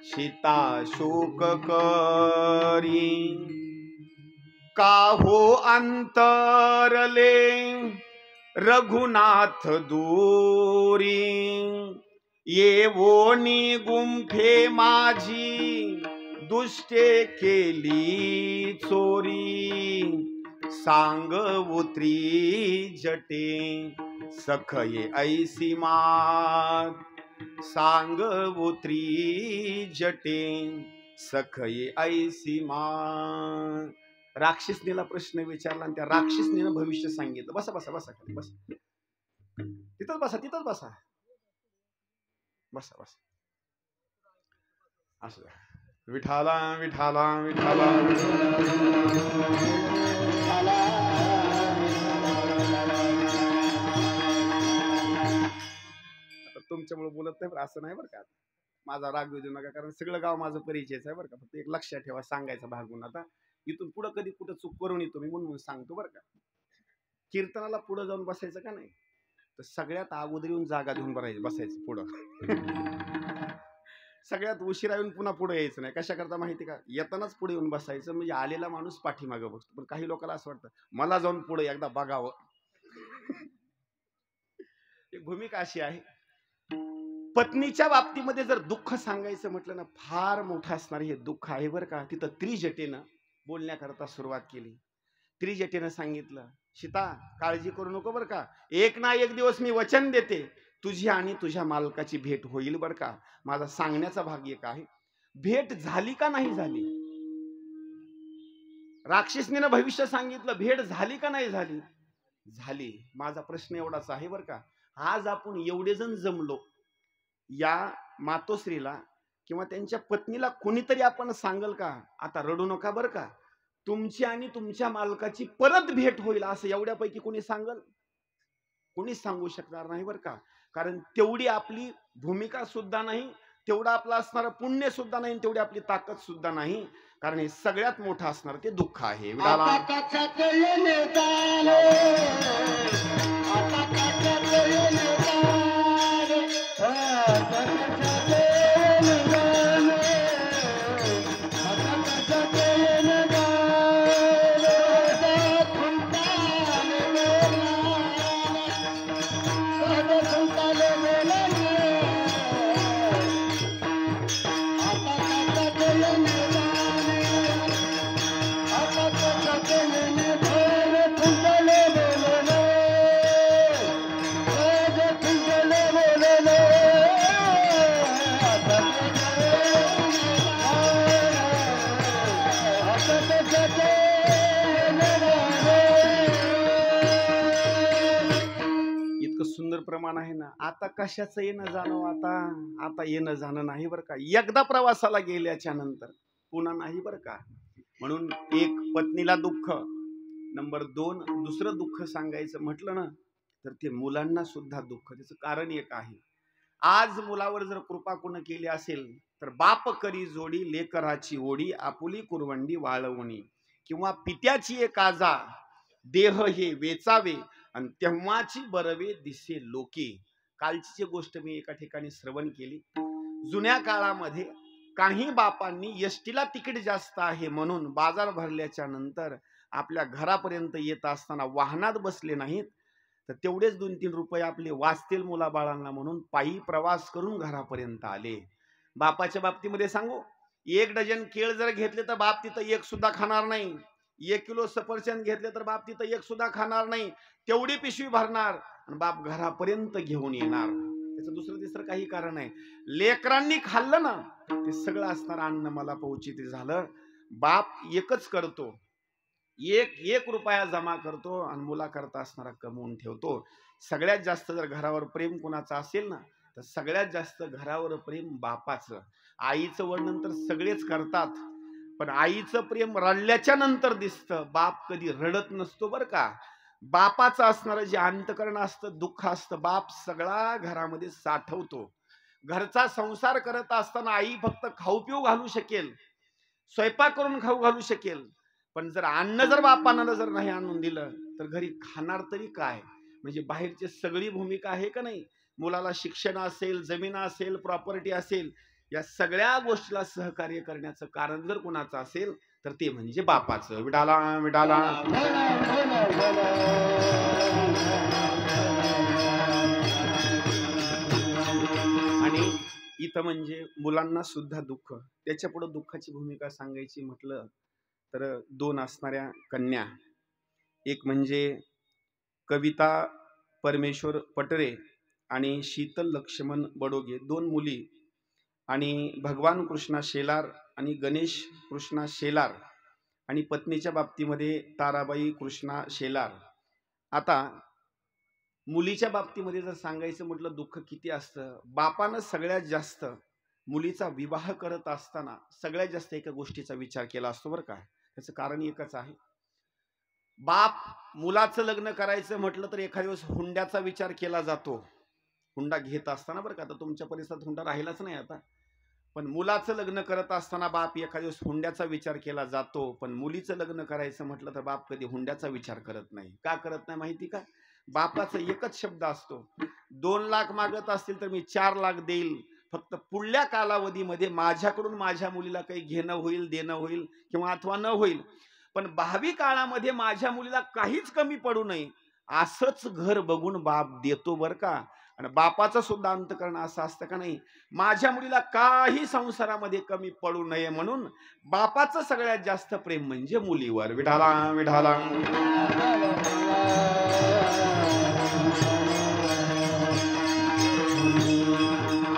सीता शोक करी, काहो अंतरले रघुनाथ दूरी, येवोनी गुंफे माझी दुष्टे केली चोरी, सांगवुत्री जटे सखये ऐसी मात, सांगवुत्री जटे सखये ऐसी मात. राक्षसनीला प्रश्न विचारला आणि त्या राक्षसनीनं भविष्य सांगितलं. बसा बसा बसा बस, तिथंच बसा, तिथंच बसा, बसा बसा. असं विठाला विठाला विठाला. आता तुमच्यामुळे बोलत नाही, असं नाही बरं का, माझा राग देऊ नका, कारण सगळं गाव माझं परिचयच आहे बरं का. फक्त एक लक्षात ठेवा, सांगायचा भागून आता इथून पुढं कधी कुठं चूक करून येतो मी म्हणून सांगतो बरं का. कीर्तनाला पुढं जाऊन बसायचं का नाही, तर सगळ्यात अगोदर येऊन जागा घेऊन बसायचं पुढं. सगळ्यात उशिरा येऊन पुन्हा पुढे यायचं नाही. कशा करता माहिती का? येतानाच पुढे येऊन बसायचं, म्हणजे आलेला माणूस पाठीमागं बघतो. पण काही लोकांना असं वाटतं मला जाऊन पुढे एकदा बघावं. एक भूमिका अशी आहे. पत्नीच्या बाबतीमध्ये जर दुःख सांगायचं म्हटलं ना, फार मोठं असणार हे दुःख आहे बरं का. तिथं त्रिजटेनं बोलण्याकरता सुरुवात केली. त्रिजटेनं सांगितलं, सीता काळजी करू नको बरं का, एक ना एक दिवस मी वचन देते, तुझी आणि तुझ्या मालकाची भेट होईल बरं का. माझा सांगण्याचा भाग एक आहे. भेट झाली का नाही झाली? राक्षसनीनं भविष्य सांगितलं, भेट झाली का नाही झाली? झाली. माझा प्रश्न एवढाच आहे बरं का, आज आपण एवढे जण जमलो, या मातोश्रीला किंवा त्यांच्या पत्नीला कोणीतरी आपण सांगल का, आता रडू नका बरं का, तुमची आणि तुमच्या मालकाची परत भेट होईल, असं एवढ्यापैकी कोणी सांगल? कोणीच सांगू शकणार नाही बरं का. कारण तेवढी आपली भूमिका सुद्धा नाही, तेवढं आपलं असणारं पुण्य सुद्धा नाही, तेवढी आपली ताकद सुद्धा नाही. कारण हे सगळ्यात मोठं असणार ते दुःख आहे. सुंदर प्रमाण आहे ना. आता कशाचं येणं जाणं, आता येणं जाणं नाही बरं का. एकदा प्रवासाला गेल्याच्या नंतर पुन्हा नाही बरं का. म्हणून एक पत्नीला दुःख, नंबर 2 दुसरं दुःख सांगायचं म्हटलं ना, तर ते मुलांना सुद्धा दुःख. त्याचं कारण एक आहे. आज मुलावर जर कृपा कोण केली असेल तर बाप करी जोडी लेकराची ओढी, आपुली कुरवंडी वाळवणी, किंवा पित्याची एक आजा देह हे वेचावे आणि तेव्हाची बरवे दिसे लोके. कालची गोष्ट मी एका ठिकाणी श्रवण केली. जुन्या काळामध्ये काही बापांनी एसटीला तिकीट जास्त आहे म्हणून बाजार भरल्याच्या नंतर आपल्या घरापर्यंत येत असताना वाहनात बसले नाहीत, तर तेवढेच 2-3 रुपये आपले वाचतील मुलाबाळांना म्हणून पायी प्रवास करून घरापर्यंत आले. बापाच्या बाबतीमध्ये सांगू, 1 डझन केळ जर घेतले तर बाप तिथं एक सुद्धा खाणार नाही. 1 किलो सफरचंद घेतले तर बाप तिथं एक सुद्धा खाणार नाही. तेवढी पिशवी भरणार आणि बाप घरापर्यंत घेऊन येणार. त्याचं दुसरं तिसरं काही कारण आहे. लेकरांनी खाल्लं ना, ते सगळं असणार अन्न मला पोहोचित झालं. बाप एकच करतो, एक रुपया जमा करतो आणि मुला करता असणारा कमवून ठेवतो. सगळ्यात जास्त जर घरावर प्रेम कुणाचं असेल ना, तर सगळ्यात जास्त घरावर प्रेम बापाचं. आईचं वर्णन तर सगळेच करतात, पण आईचं प्रेम रडल्याच्या नंतर दिसतं. बाप कधी रडत नसतो बरं का. बापाचं असणारं जे अंतकरण असतं, दुःख असतं, बाप सगळा घरामध्ये साठवतो. घरचा संसार करत असताना आई फक्त खाऊ पिऊ घालू शकेल, स्वयंपाक करून खाऊ घालू शकेल, पण जर अन्न जर बापानं जर नाही आणून दिलं तर घरी खाणार तरी काय. म्हणजे बाहेरची सगळी भूमिका आहे का नाही. मुलाला शिक्षण असेल, जमीन असेल, प्रॉपर्टी असेल, या सगळ्या गोष्टीला सहकार्य करण्याचं कारण जर कोणाचं असेल तर ते म्हणजे बापाचं. विडाला विडाला. आणि इथं म्हणजे मुलांना सुद्धा दुःख. त्याच्या पुढे दुःखाची भूमिका सांगायची म्हटलं तर 2 असणाऱ्या कन्या, एक म्हणजे कविता परमेश्वर पटरे आणि शीतल लक्ष्मण बडोगे, 2 मुली, आणि भगवान कृष्णा शेलार आणि गणेश कृष्णा शेलार, आणि पत्नीच्या बाबतीमध्ये ताराबाई कृष्णा शेलार. आता मुलीच्या बाबतीमध्ये जर सांगायचं म्हटलं दुःख किती असतं. बापानं सगळ्यात जास्त मुलीचा विवाह करत असताना सगळ्यात जास्त एका गोष्टीचा विचार केला असतो बरं का. त्याचं कारण एकच आहे. बाप मुलाचं लग्न करायचं म्हटलं तर एखाद्या दिवस हुंड्याचा विचार केला जातो. हुंडा घेत असताना बरं का, आता तुमच्या परिसरात हुंडा राहिलाच नाही आता, पण मुलाचं लग्न करत असताना बाप एखाद्या दिवस हुंड्याचा विचार केला जातो. पण मुलीचं लग्न करायचं म्हटलं तर बाप कधी हुंड्याचा विचार करत नाही. का करत नाही माहिती का? बापाचा एकच शब्द असतो, 2 लाख मागत असतील तर मी 4 लाख देईल, फक्त पुढल्या कालावधीमध्ये माझ्याकडून माझ्या मुलीला काही घेणं होईल, देणं होईल किंवा अथवा न होईल, पण भावी काळामध्ये माझ्या मुलीला काहीच कमी पडू नये असंच घर बघून बाप देतो बर का. आणि बापाचं सुद्धा अंतकरण असं असतं का नाही, माझ्या मुलीला काही संसारामध्ये कमी पडू नये म्हणून बापाचं सगळ्यात जास्त प्रेम म्हणजे मुलीवर. विठाला विठाला.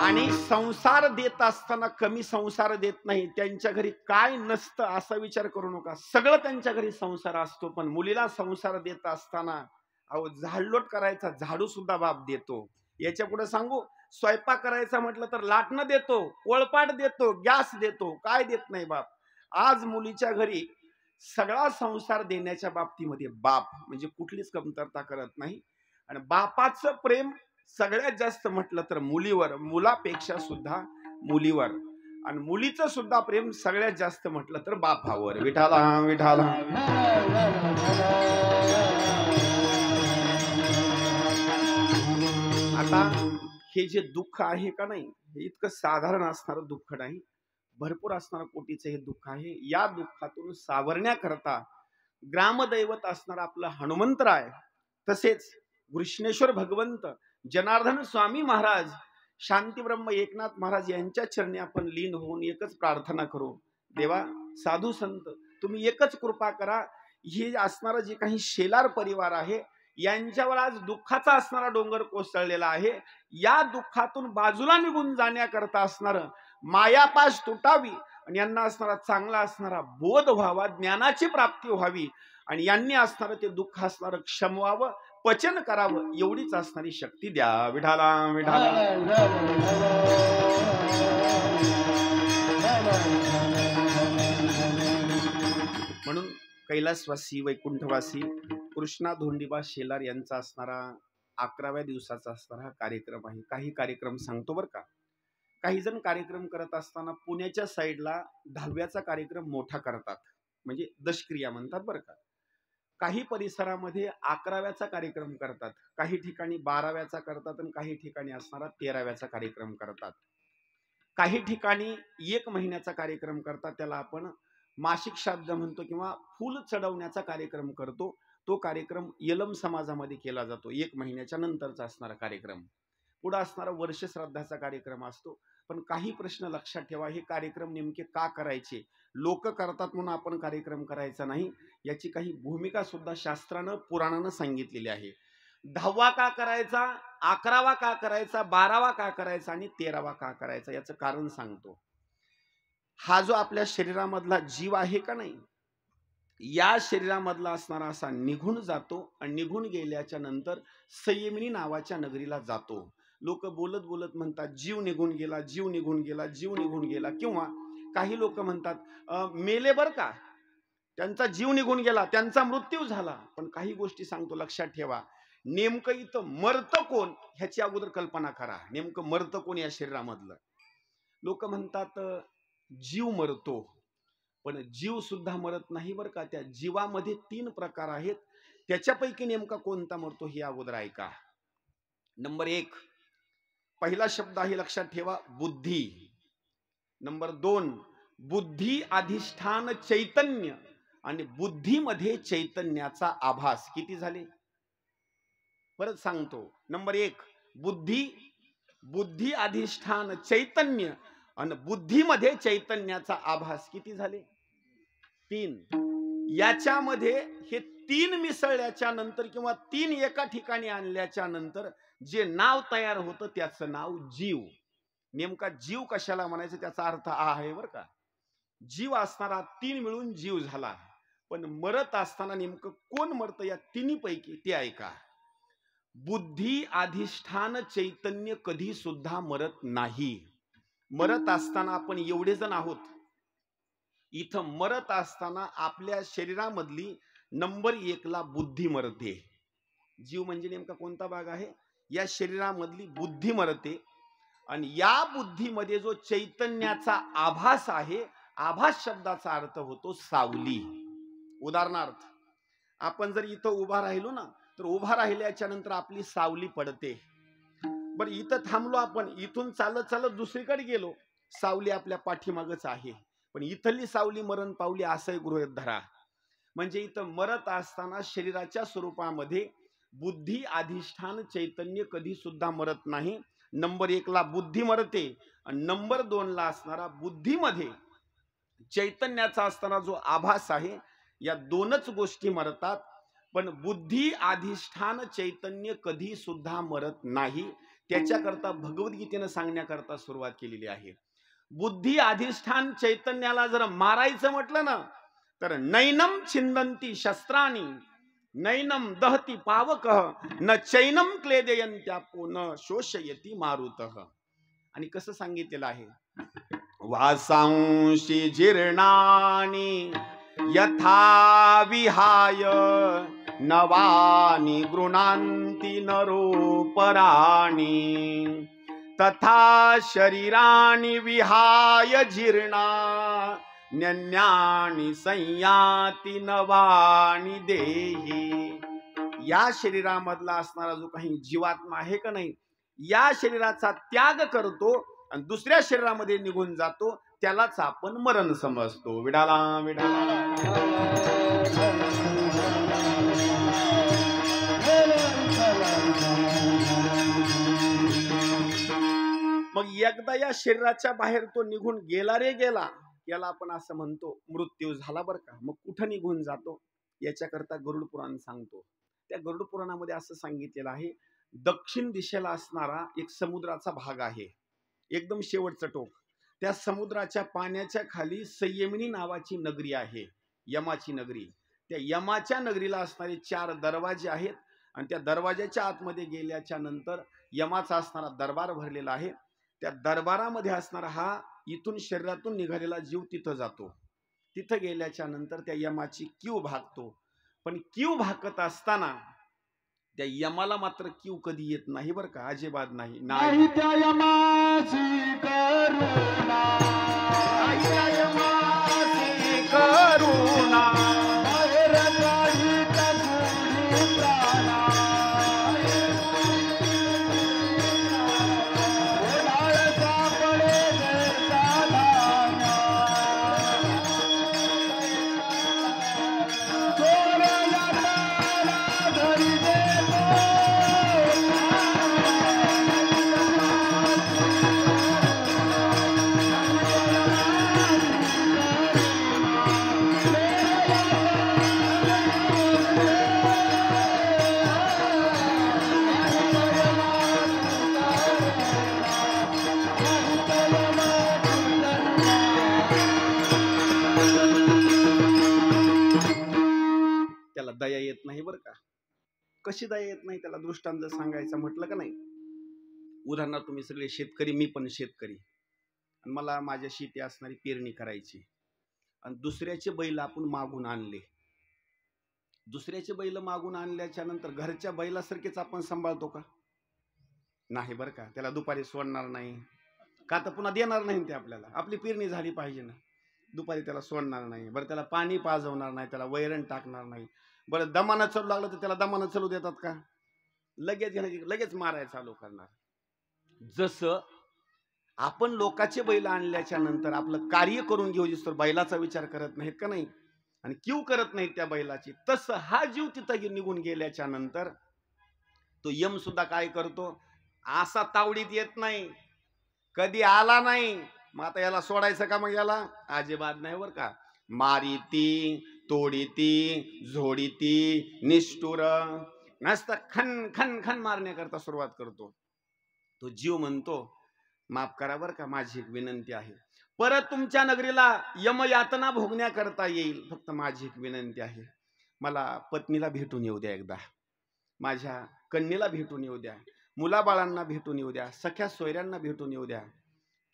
आणि संसार देत असताना कमी संसार देत नाही. त्यांच्या घरी काय नसतं असा विचार करू नका, सगळं त्यांच्या घरी संसार असतो. पण मुलीला संसार देत असताना अहो झाडलोट करायचा झाडू सुद्धा बाप देतो. याच्या पुढे सांगू, स्वयंपाक करायचा म्हटलं तर लाटणं देतो, पोळपाट देतो, गॅस देतो, काय देत नाही बाप. आज मुलीच्या घरी सगळा संसार देण्याच्या बाबतीमध्ये बाप म्हणजे कुठलीच कमतरता करत नाही. आणि बापाचं प्रेम सगळ्यात जास्त म्हटलं तर मुलीवर, मुलापेक्षा सुद्धा मुलीवर. आणि मुलीचं सुद्धा प्रेम सगळ्यात जास्त म्हटलं तर बापावर. विठाला विठाला. आता हे जे दुःख आहे का नाही, हे इतकं साधारण असणारं दुःख नाही, भरपूर असणारं कोटीचं हे दुःख आहे. या दुःखातून सावरण्याकरता ग्रामदैवत असणारा आपलं हनुमंतराय, तसेच कृष्णेश्वर भगवंत जनार्दन स्वामी महाराज, शांतीब्रह्म एकनाथ महाराज यांच्या चरणी आपण लीन होऊन एकच प्रार्थना करू, देवा साधू संत तुम्ही एकच कृपा करा. हे असणारा जे काही शेलार परिवार आहे यांच्यावर आज दुःखाचा असणारा डोंगर कोसळलेला आहे. या दुःखातून बाजूला निघून जाण्याकरता असणारं मायापाश तुटावी आणि यांना असणारा चांगला असणारा बोध व्हावा, ज्ञानाची प्राप्ती व्हावी आणि यांनी असणारं ते दुःख असणारं क्षमवावं, पचन करावं, एवढीच असणारी शक्ती द्या. विठाला विठाला. म्हणून कैलासवासी वैकुंठवासी कृष्णा धोंडीबा शेलार यांचा असणारा 11व्या दिवसाचा असणारा कार्यक्रम आहे. काही कार्यक्रम सांगतो बरं का. काही जण कार्यक्रम करत असताना पुण्याच्या साईडला 10व्याचा कार्यक्रम मोठा करतात, म्हणजे दशक्रिया म्हणतात बरं का. काही परिसरामध्ये 11व्याचा कार्यक्रम करतात, काही ठिकाणी 12व्याचा करतात आणि काही ठिकाणी असणारा 13व्याचा कार्यक्रम करतात. काही ठिकाणी 1 महिन्याचा कार्यक्रम करतात, त्याला आपण मासिक श्राद्ध म्हणतो किंवा फूल चढवण्याचा कार्यक्रम करतो. तो कार्यक्रम यलम समाजामध्ये केला जातो. 1 महिन्याच्या नंतरचा असणारा कार्यक्रम. पुढे असणारा वर्ष श्राद्धाचा कार्यक्रम असतो. पण काही प्रश्न लक्षात ठेवा, हे कार्यक्रम नेमके का करायचे, लोक करतात म्हणून आपण कार्यक्रम करायचा नाही, याची काही भूमिका सुद्धा शास्त्रानं पुराणानं सांगितलेली आहे. 10वा का करायचा, 11वा का करायचा, 12वा का करायचा आणि 13वा का करायचा, याचं कारण सांगतो. हा जो आपल्या शरीरामधला जीव आहे का नाही, या शरीरामधला असणारा असा निघून जातो आणि निघून गेल्याच्या नंतर संयमिनी नावाच्या नगरीला जातो. लोक बोलत बोलत म्हणतात जीव निघून गेला, जीव निघून गेला, जीव निघून गेला. किंवा काही लोक म्हणतात मेले बर का, त्यांचा जीव निघून गेला, त्यांचा मृत्यू झाला. पण काही गोष्टी सांगतो लक्षात ठेवा. नेमकं इथं मरतं कोण ह्याची अगोदर कल्पना करा. नेमकं मरतं कोण या शरीरामधलं. लोक म्हणतात जीव मरतो, पण जीव सुद्धा मरत नाही बरं का. त्या जीवामध्ये 3 प्रकार आहेत, त्याच्यापैकी नेमका कोणता मरतो हे अगोदर ऐका. नंबर 1, पहिला शब्द आहे लक्षात ठेवा, बुद्धी. नंबर 2, बुद्धी अधिष्ठान चैतन्य आणि बुद्धीमध्ये चैतन्याचा आभास. किती झाले परत सांगतो. नंबर 1 बुद्धी, बुद्धी अधिष्ठान चैतन्य आणि बुद्धीमध्ये चैतन्याचा आभास. किती झाले 3. याच्यामध्ये हे 3 मिसळल्याच्या नंतर किंवा 3 एका ठिकाणी आणल्याच्या नंतर जे नाव तयार होतं त्याचं नाव जीव. नेमका जीव कशाला म्हणायचं त्याचा अर्थ आहे बरं का. जीव असणारा 3 मिळून जीव झाला. पण मरत असताना नेमकं कोण मरतं या 3 पैकी ते ऐका. बुद्धी अधिष्ठान चैतन्य कधी सुद्धा मरत नाही. मरत असताना आपण एवढे जण आहोत इथं, मरत असताना आपल्या शरीरामधली नंबर 1 ला बुद्धी मरते. जीव म्हणजे नेमका कोणता भाग आहे, या शरीरामधली बुद्धी मरते. आणि या बुद्धीमध्ये जो चैतन्याचा आभास आहे, आभास शब्दाचा अर्थ होतो सावली. उदाहरणार्थ आपण जर इथं उभा राहिलो ना, तर उभा राहिल्याच्या नंतर आपली सावली पडते. बरं इथं थांबलो आपण, इथून चालत चालत दुसरीकडे गेलो, सावली आपल्या पाठीमागच आहे, पण इथली सावली मरण पावली असंही गृहीत धरा. म्हणजे इथं मरत असताना शरीराच्या स्वरूपामध्ये बुद्धी अधिष्ठान चैतन्य कधी सुद्धा मरत नाही. नंबर 1 ला बुद्धी मरते आणि नंबर 2 ला असणारा बुद्धीमध्ये चैतन्याचा असताना जो आभास आहे, या दोनच गोष्टी मरतात. पण बुद्धी अधिष्ठान चैतन्य कधी सुद्धा मरत नाही. त्याच्याकरता भगवद्गीतेनं सांगण्याकरता सुरुवात केलेली आहे. बुद्धी अधिष्ठान चैतन्याला जर मारायचं म्हटलं ना, तर नैनम छिंदंती शस्त्राणी नैनम दहती पावकः न चैनम क्लेदयन्त्यापो न शोषयती मारुतः. आणि कसं सांगितलेलं आहे, वासांशी जीर्णानि यथा विहाय नवानि गृणान्ति नरोपराणि तथा शरीराणि विहाय जीर्णा न्यन्यानि संयाति नवानि देही. या शरीरामधला असणारा जो काही जीवात्मा आहे का नाही, या शरीराचा त्याग करतो आणि दुसऱ्या शरीरामध्ये निघून जातो, त्यालाच आपण मरण समजतो. विडाला विडाला. मग एकदा या शरीराच्या बाहेर तो निघून गेला रे गेला, याला आपण असं म्हणतो मृत्यू झाला बरं का. मग कुठं निघून जातो याच्याकरता गरुड पुराण सांगतो. त्या गरुड पुराणामध्ये असं सांगितलेलं आहे, दक्षिण दिशेला असणारा एक समुद्राचा भाग आहे, एकदम शेवटचं टोक. त्या समुद्राच्या पाण्याच्या खाली संयमिनी नावाची नगरी आहे, यमाची नगरी. त्या यमाच्या नगरीला असणारे 4 दरवाजे आहेत आणि त्या दरवाजाच्या आतमध्ये गेल्याच्या नंतर यमाचा असणारा दरबार भरलेला आहे. त्या दरबारामध्ये असणारा हा इथून शरीरातून निघालेला जीव तिथं जातो. तिथं गेल्याच्या नंतर त्या यमाची कीव भागतो. पण कीव भागत असताना त्या यमाला मात्र कीव कधी येत नाही बरं का, अजिबात नाही. नाही त्या यमाची करुणा, नाही त्या यमाची करुणा, दया येत नाही बरं का. कशी दया येत नाही त्याला दृष्टांत सांगायचं म्हटलं का नाही, उदाहरणार्थ तुम्ही सगळे शेतकरी, मी पण शेतकरी, आणि मला माझ्या शेती असणारी पेरणी करायची आणि दुसऱ्याचे बैल आपण मागून आणले. दुसऱ्याचे बैल मागून आणल्याच्या नंतर घरच्या बैलासारखेच आपण सांभाळतो का? नाही बरं का. त्याला दुपारी सोडणार नाही का, तर पुन्हा देणार नाही ते आपल्याला. आपली पेरणी झाली पाहिजे ना, दुपारी त्याला सोडणार नाही. बरं त्याला पाणी पाजवणार नाही, त्याला वैरण टाकणार नाही. बरं दमानं चालू लागलं तर त्याला दमानं चालू देतात का? लगेच मारायला चालू करणार. जसं आपण लोकांचे बैल आणल्याच्या नंतर आपलं कार्य करून घेऊ तर बैलाचा विचार करत नाहीत का नाही, आणि क्यू करत नाहीत त्या बैलाची, तसं हा जीव तिथं निघून गेल्याच्या नंतर तो यम सुद्धा काय करतो, असा तावडीत येत नाही, कधी आला नाही. मग आता याला सोडायचं का? मग याला अजिबात नाही बरं का. मारीती, तोडीती, झोडीती, निष्ठुर नसता खन खन खन मारण्याकरता सुरुवात करतो. तो जीव म्हणतो, माफ करा बरं का, माझी एक विनंती आहे, परत तुमच्या नगरीला यमयातना भोगण्याकरता येईल, फक्त माझी एक विनंती आहे, मला पत्नीला भेटून येऊ द्या, एकदा माझ्या कन्येला भेटून येऊ द्या, मुलाबाळांना भेटून येऊ द्या, सख्या सोयऱ्यांना भेटून येऊ द्या.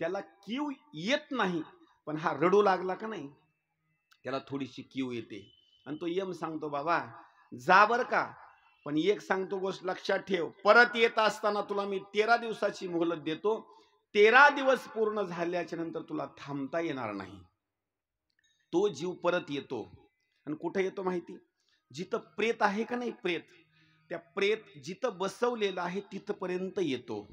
त्याला कीव येत नाही, पण हा रडू लागला का नाही, त्याला थोडीशी कीव येते. आणि तो यम सांगतो, बाबा जा बर का, पण एक सांगतो गोष्ट लक्षात ठेव, परत येत असताना तुला मी 13 दिवसाची मोहलत देतो. 13 दिवस पूर्ण झाल्याच्या नंतर तुला थांबता येणार नाही. तो जीव परत येतो आणि कुठे येतो माहिती? जिथं प्रेत आहे का नाही, प्रेत, त्या प्रेत जिथं बसवलेलं आहे तिथपर्यंत येतो.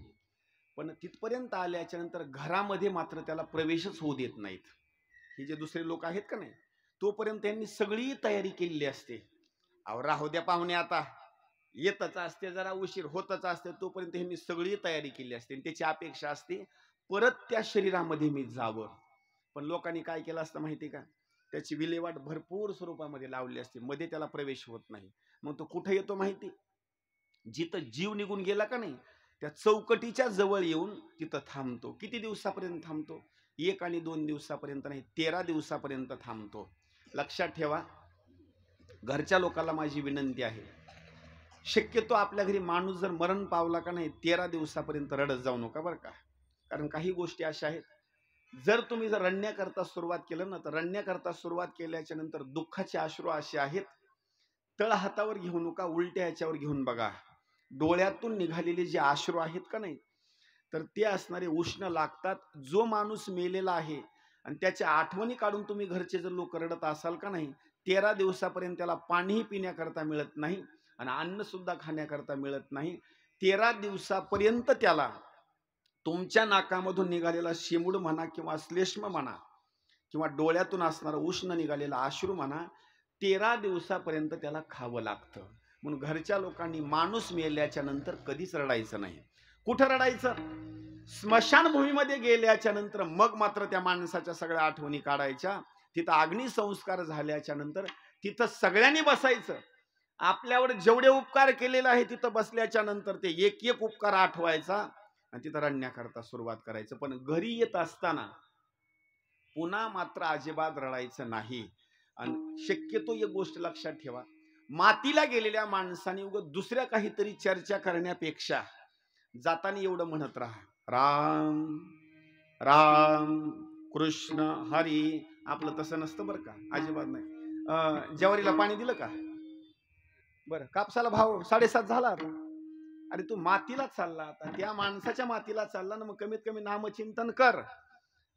पण तिथपर्यंत आल्याच्या नंतर घरामध्ये मात्र त्याला प्रवेशच होऊ देत नाहीत. हे जे दुसरे लोक आहेत का नाही, तोपर्यंत त्यांनी सगळी तयारी केलेली असते. अहो राहू द्या पाहुणे, आता येतच असते, जरा उशीर होतच असते, तोपर्यंत ह्यांनी सगळी तयारी केली असते. त्याची अपेक्षा असते परत त्या शरीरामध्ये मी जावं. पण लोकांनी काय केलं असतं माहिती का, त्याची विल्हेवाट भरपूर स्वरूपामध्ये लावली असते, मध्ये त्याला प्रवेश होत नाही. मग तो कुठे येतो माहिती, जिथं जीव निघून गेला का नाही, त्या चौकटीच्या जवळ येऊन तिथं थांबतो. किती दिवसापर्यंत थांबतो? 1 आणि 2 दिवसापर्यंत नाही, 13 दिवसापर्यंत थांबतो. लक्षात ठेवा, घरच्या लोकांना माझी विनंती आहे, शक्यतो आपल्या घरी माणूस जर मरण पावला का नाही, 13 दिवसापर्यंत रडत जाऊ नका बरं का. कारण काही गोष्टी अशा आहेत, जर रडण्याकरता सुरुवात केलं ना, तर रडण्याकरता सुरुवात केल्याच्या नंतर दुःखाचे अश्रू असे आहेत, तळ हातावर घेऊ नका, उलट्या ह्याच्यावर घेऊन बघा. डोळ्यातून निघालेले जे अश्रू आहेत का नाही, तर ते असणारे उष्ण लागतात. जो माणूस मेलेला आहे आणि त्याच्या आठवणी काढून तुम्ही घरचे जर लोक रडत असाल का नाही, 13 दिवसापर्यंत त्याला पाणी पिण्याकरता मिळत नाही आणि अन्न सुद्धा खाण्याकरता मिळत नाही. 13 दिवसापर्यंत त्याला तुमच्या नाकामधून निघालेला शेंबूड म्हणा किंवा श्लेष्म म्हणा किंवा डोळ्यातून असणारा उष्ण निघालेला अश्रू म्हणा, 13 दिवसापर्यंत त्याला खावं लागतं. म्हणून घरच्या लोकांनी माणूस मेल्याच्या नंतर कधीच रडायचं नाही. कुठं रडायचं? स्मशानभूमीमध्ये गेल्याच्या नंतर मग मात्र त्या माणसाच्या सगळ्या आठवणी काढायच्या. तिथं अग्निसंस्कार झाल्याच्या नंतर तिथं सगळ्यांनी बसायचं. आपल्यावर जेवढे उपकार केलेले आहे तिथं बसल्याच्या नंतर ते एक एक उपकार आठवायचा आणि तिथं रडण्याकरता सुरुवात करायचं. पण घरी येत असताना पुन्हा मात्र अजिबात रडायचं नाही. आणि शक्यतो एक गोष्ट लक्षात ठेवा, मातीला गेलेल्या माणसाने उगाच दुसऱ्या काहीतरी चर्चा करण्यापेक्षा जाताना एवढं म्हणत राहा, राम राम कृष्ण हरी. आपलं तसं नसतं बरं का, अजिबात नाही. ज्वारीला पाणी दिलं का? बरं, कापसाला भाव 7.5 झाला आता. अरे तू मातीला चालला, आता त्या माणसाच्या मातीला चालला ना, मग कमीत कमी नामचिंतन कर.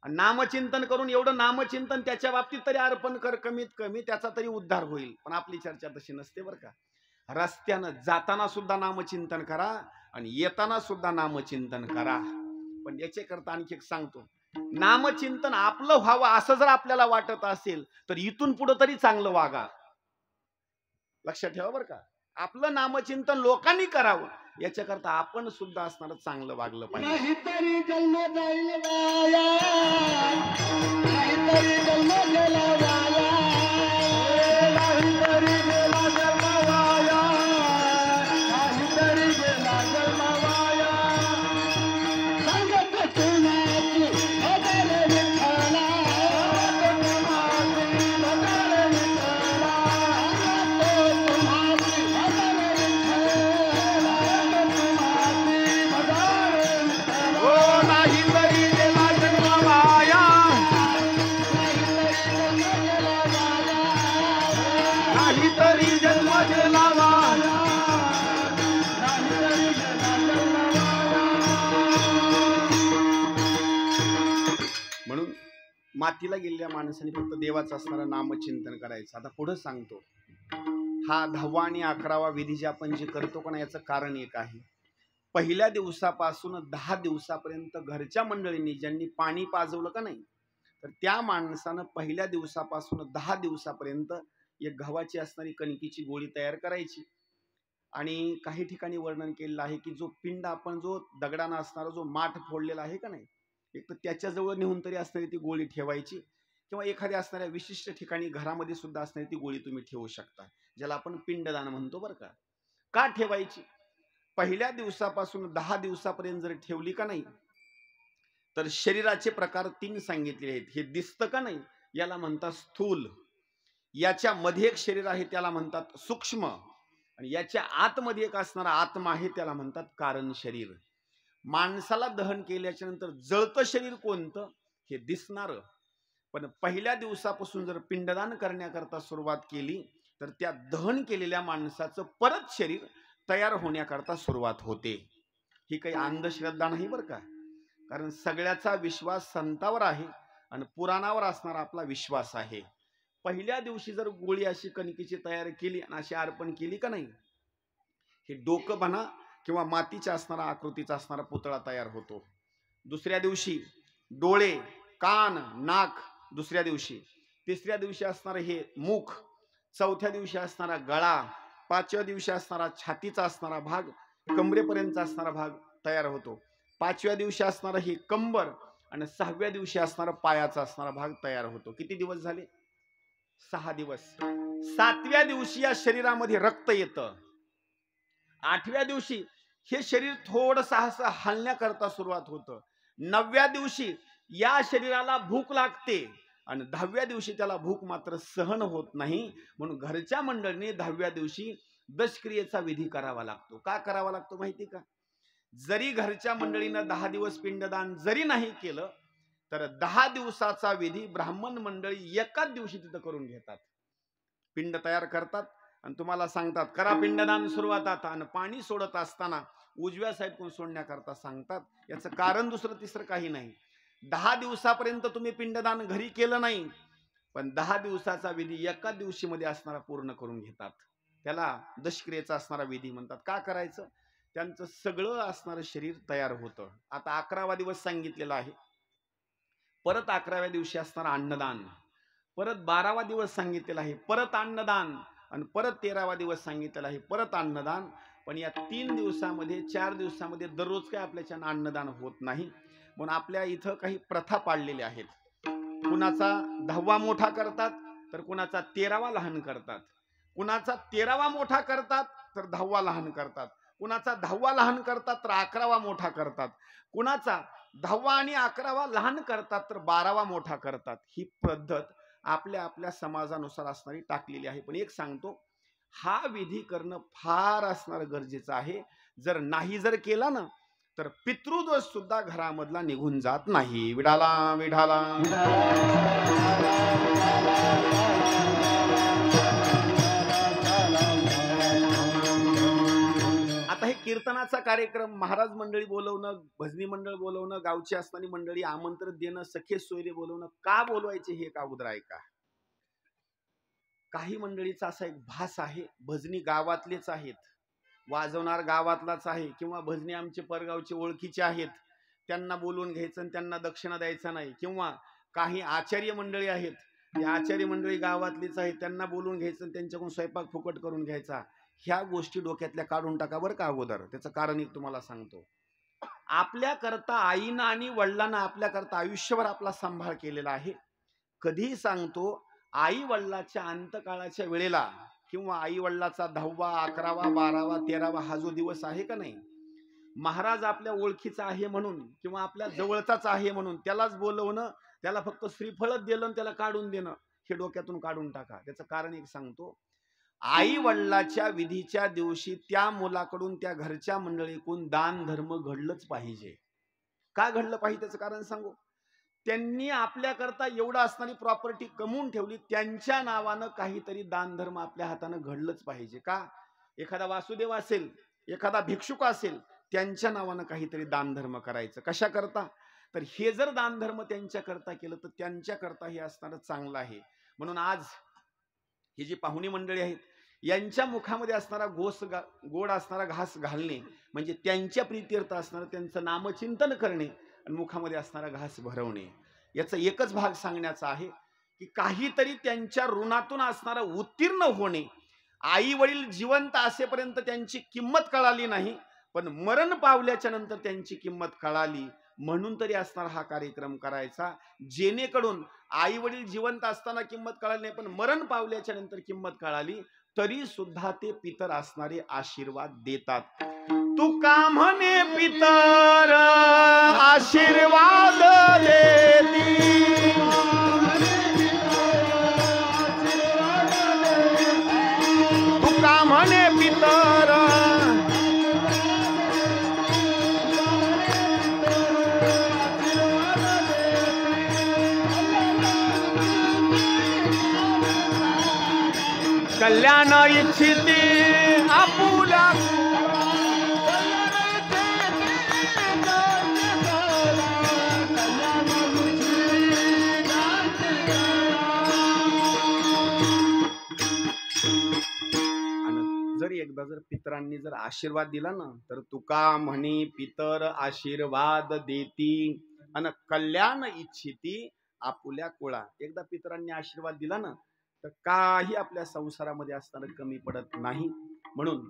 नामचिंतन करून एवढं नामचिंतन त्याच्या बाबतीत तरी अर्पण कर, कमीत कमी त्याचा तरी उद्धार होईल. पण आपली चर्चा तशी नसते बरं का. रस्त्यानं जाताना सुद्धा नामचिंतन करा आणि येताना सुद्धा नामचिंतन करा. पण याचे करता आणखी एक सांगतो, नामचिंतन आपलं व्हावं असं जर आपल्याला वाटत असेल तर इथून पुढे तरी चांगलं वागा. लक्षात ठेवा बरं का. आपलं नामचिंतन लोकांनी करावं याच्याकरता आपण सुद्धा असणार चांगलं वागलं पाहिजे. नाहीतरी जन्म जाईल वाया, नाहीतरी जन्म गेला वाया, नाहीतरी गेला जन्म वाया, नाहीतरी गेला जन्म वाया. सांगत कुणाची भजन विठ्ठला, तुम्हासी भजन विठ्ठला, तो तुम्हासी भजन विठ्ठला, तुम्हासी भजन विठ्ठला. ओ नाहीतरी गेला जन्म वाया, नाहीतरी जन्म गेला वाया. म्हणून मातीला गेलेल्या माणसाने फक्त देवाचं असणारं नामचिंतन करायचं. आता पुढे सांगतो, हा 10वा आणि 11वा विधी जे आपण जे करतो का, याचं कारण एक आहे. पहिल्या दिवसापासून 10 दिवसापर्यंत घरच्या मंडळींनी ज्यांनी पाणी पाजवलं का नाही, तर त्या माणसानं पहिल्या दिवसापासून 10 दिवसापर्यंत एक गव्हाची असणारी कणकीची गोळी तयार करायची. आणि काही ठिकाणी वर्णन केलेलं आहे की जो पिंड आपण जो दगडानं असणारा जो माठ फोडलेला आहे का नाही, एक तर त्याच्याजवळ नेऊन तरी असणारी ती गोळी ठेवायची, किंवा एखाद्या असणाऱ्या विशिष्ट ठिकाणी घरामध्ये सुद्धा असणारी ती गोळी तुम्ही ठेवू शकता, ज्याला आपण पिंडदान म्हणतो बरं का. का ठेवायची? पहिल्या दिवसापासून 10 दिवसापर्यंत जर ठेवली का नाही, तर शरीराचे प्रकार 3 सांगितलेले आहेत. हे दिसतं का नाही, याला म्हणतात स्थूल. याच्या मध्ये एक शरीर आहे त्याला म्हणतात सूक्ष्म, आणि याच्या आतमध्ये एक असणारा आत्मा आहे त्याला म्हणतात कारण शरीर. माणसाला दहन केल्याच्या नंतर जळतं शरीर कोणतं हे दिसणार, पण पहिल्या दिवसापासून जर पिंडदान करण्याकरता सुरुवात केली तर त्या दहन केलेल्या माणसाचं परत शरीर तयार होण्याकरता सुरुवात होते. ही काही अंधश्रद्धा नाही बरं का, कारण सगळ्याचा विश्वास संतावर आहे आणि पुराणावर असणारा आपला विश्वास आहे. पहिल्या दिवशी जर गोळी अशी कणकीची तयार केली आणि अशी अर्पण केली का नाही, हे डोकं म्हणा किंवा मातीच्या असणारा आकृतीचा असणारा पुतळा तयार होतो. दुसऱ्या दिवशी डोळे, कान, नाक, दुसऱ्या दिवशी, तिसऱ्या दिवशी असणारं हे मुख, चौथ्या दिवशी असणारा गळा, पाचव्या दिवशी असणारा छातीचा असणारा भाग, कमरेपर्यंतचा असणारा भाग तयार होतो. पाचव्या दिवशी असणारा हे कंबर आणि सहाव्या दिवशी असणारा पायाचा असणारा भाग तयार होतो. किती दिवस झाले? 6 दिवस. 7व्या दिवशी या शरीरामध्ये रक्त येतं. 8व्या दिवशी हे शरीर थोडंसं हलण्याकरता सुरुवात होतं. 9व्या दिवशी या शरीराला भूक लागते आणि 10व्या दिवशी त्याला भूक मात्र सहन होत नाही. म्हणून घरच्या मंडळीने 10व्या दिवशी दशक्रियेचा विधी करावा लागतो. का करावा लागतो माहिती का? जरी घरच्या मंडळीनं 10 दिवस पिंडदान जरी नाही केलं तर 10 दिवसाचा विधी ब्राह्मण मंडळी एकाच दिवशी तिथं करून घेतात. पिंड तयार करतात आणि तुम्हाला सांगतात करा पिंडदान सुरुवात, आणि पाणी सोडत असताना उजव्या साईडकडून सोडण्याकरता सांगतात. याचं कारण दुसरं तिसरं काही नाही. 10 दिवसापर्यंत तुम्ही पिंडदान घरी केलं नाही, पण 10 दिवसाचा विधी एकाच दिवशी मध्ये असणारा पूर्ण करून घेतात. त्याला दशक्रियेचा असणारा विधी म्हणतात. का करायचं? त्यांचं सगळं असणारं शरीर तयार होतं. आता 11वा दिवस सांगितलेला आहे. परत 11व्या दिवशी असणारा अन्नदान, परत 12वा दिवस सांगितलेला आहे, परत अन्नदान, आणि परत 13वा दिवस सांगितलेला आहे, परत अन्नदान. पण या 3 दिवसामध्ये 4 दिवसामध्ये दररोज काय आपल्याच्या अन्नदान होत नाही. म्हणून आपल्या इथं काही प्रथा पाळलेल्या आहेत. कुणाचा 10वा मोठा करतात तर कुणाचा 13वा लहान करतात, कुणाचा 13वा मोठा करतात तर 10वा लहान करतात, कुणाचा 10वा लहान करतात तर 11वा मोठा करतात, कुणाचा 10वा आणि 11वा लहान करतात तर 12वा मोठा करतात. ही पद्धत आपल्या आपल्या समाजानुसार असणारी टाकलेली आहे. पण एक सांगतो, हा विधी करणं फार असणं गरजेचं आहे. जर नाही जर केला ना तर पितृदोष सुद्धा घरामधला निघून जात नाही. विठाला विठाला. आता हे कीर्तनाचा कार्यक्रम, महाराज मंडळी बोलवणं, भजनी मंडळ बोलवणं, गावची असणारी मंडळी आमंत्रण देणं, सखे सोयरे बोलवणं, का बोलवायचे हे का अगोदर ऐका. काही मंडळीचा असा एक भास आहे, भजनी गावातलेच आहेत, वाजवणार गावातलाच आहे, किंवा भजनी आमचे परगावचे ओळखीचे आहेत, त्यांना बोलवून घ्यायचं आणि त्यांना दक्षिणा द्यायचा नाही. किंवा काही आचार्य मंडळी आहेत, त्या आचार्य मंडळी गावातलीच आहेत, त्यांना बोलवून घ्यायचं आणि त्यांच्याकडून स्वयंपाक फुकट करून घ्यायचा. ह्या गोष्टी डोक्यातल्या काढून टाका बरं का अगोदर. त्याचं कारण एक तुम्हाला सांगतो. आपल्या करता आईनं आणि वडिलांना आपल्या करता आयुष्यभर आपला सांभाळ केलेला आहे. कधीही सांगतो, आई वडिलाच्या अंतकाळाच्या वेळेला किंवा आई वडिलाचा 10वा 11वा 12वा 13वा हा जो दिवस आहे का नाही, महाराज आपल्या ओळखीचा आहे म्हणून किंवा आपल्या जवळचाच आहे म्हणून त्यालाच बोलवणं, त्याला फक्त श्रीफळच दिलं आणि त्याला काढून देणं, हे डोक्यातून काढून टाका. त्याचं कारण एक सांगतो, आई वडिलाच्या विधीच्या दिवशी त्या मुलाकडून, त्या घरच्या मंडळीकडून दान धर्म घडलंच पाहिजे. का घडलं पाहिजे त्याचं कारण सांगू. त्यांनी आपल्याकरता एवढं असणारी प्रॉपर्टी कमवून ठेवली, त्यांच्या नावानं काहीतरी दान धर्म आपल्या हातानं घडलंच पाहिजे. का? एखादा वासुदेव असेल, एखादा भिक्षुक असेल, त्यांच्या नावानं काहीतरी दान धर्म करायचं. कशा करता? तर हे जर दान धर्म त्यांच्या करता केलं तर त्यांच्या करता हे असणारं चांगलं आहे. म्हणून आज ही जी पाहुणी मंडळी आहेत, यांच्या मुखामध्ये असणारा गोड असणारा घास घालणे म्हणजे त्यांच्या प्रीत्यर्थ असणारं त्यांचं नामचिंतन करणे आणि मुखामध्ये असणारा घास भरवणे. याचा एकच भाग सांगण्याचा आहे की काहीतरी त्यांच्या ऋणातून असणारा उत्तीर्ण होणे. आई वडील जिवंत असेपर्यंत त्यांची किंमत कळाली नाही, पण मरण पावल्याच्या नंतर त्यांची किंमत कळाली, म्हणून तरी असणार हा कार्यक्रम करायचा, जेणेकरून आई वडील जिवंत असताना किंमत कळाली नाही, पण मरण पावल्याच्या नंतर किंमत कळाली, तरी सुद्धा ते पितर असणारे आशीर्वाद देतात. तुका म्हणे पितर आशीर्वाद देती, तुका म्हणे पितर कल्याण इच्छिती आपुला. जरी एकदा जर पितर पितरांनी जर आशीर्वाद दिला ना तर तुका म्हणी पितर आशीर्वाद देती अन कल्याण इच्छिती आपुल्या कुळा. एकदा पितरांनी आशीर्वाद दिला ना तर काही आपल्या संसारामध्ये असताना कमी पडत नाही. म्हणून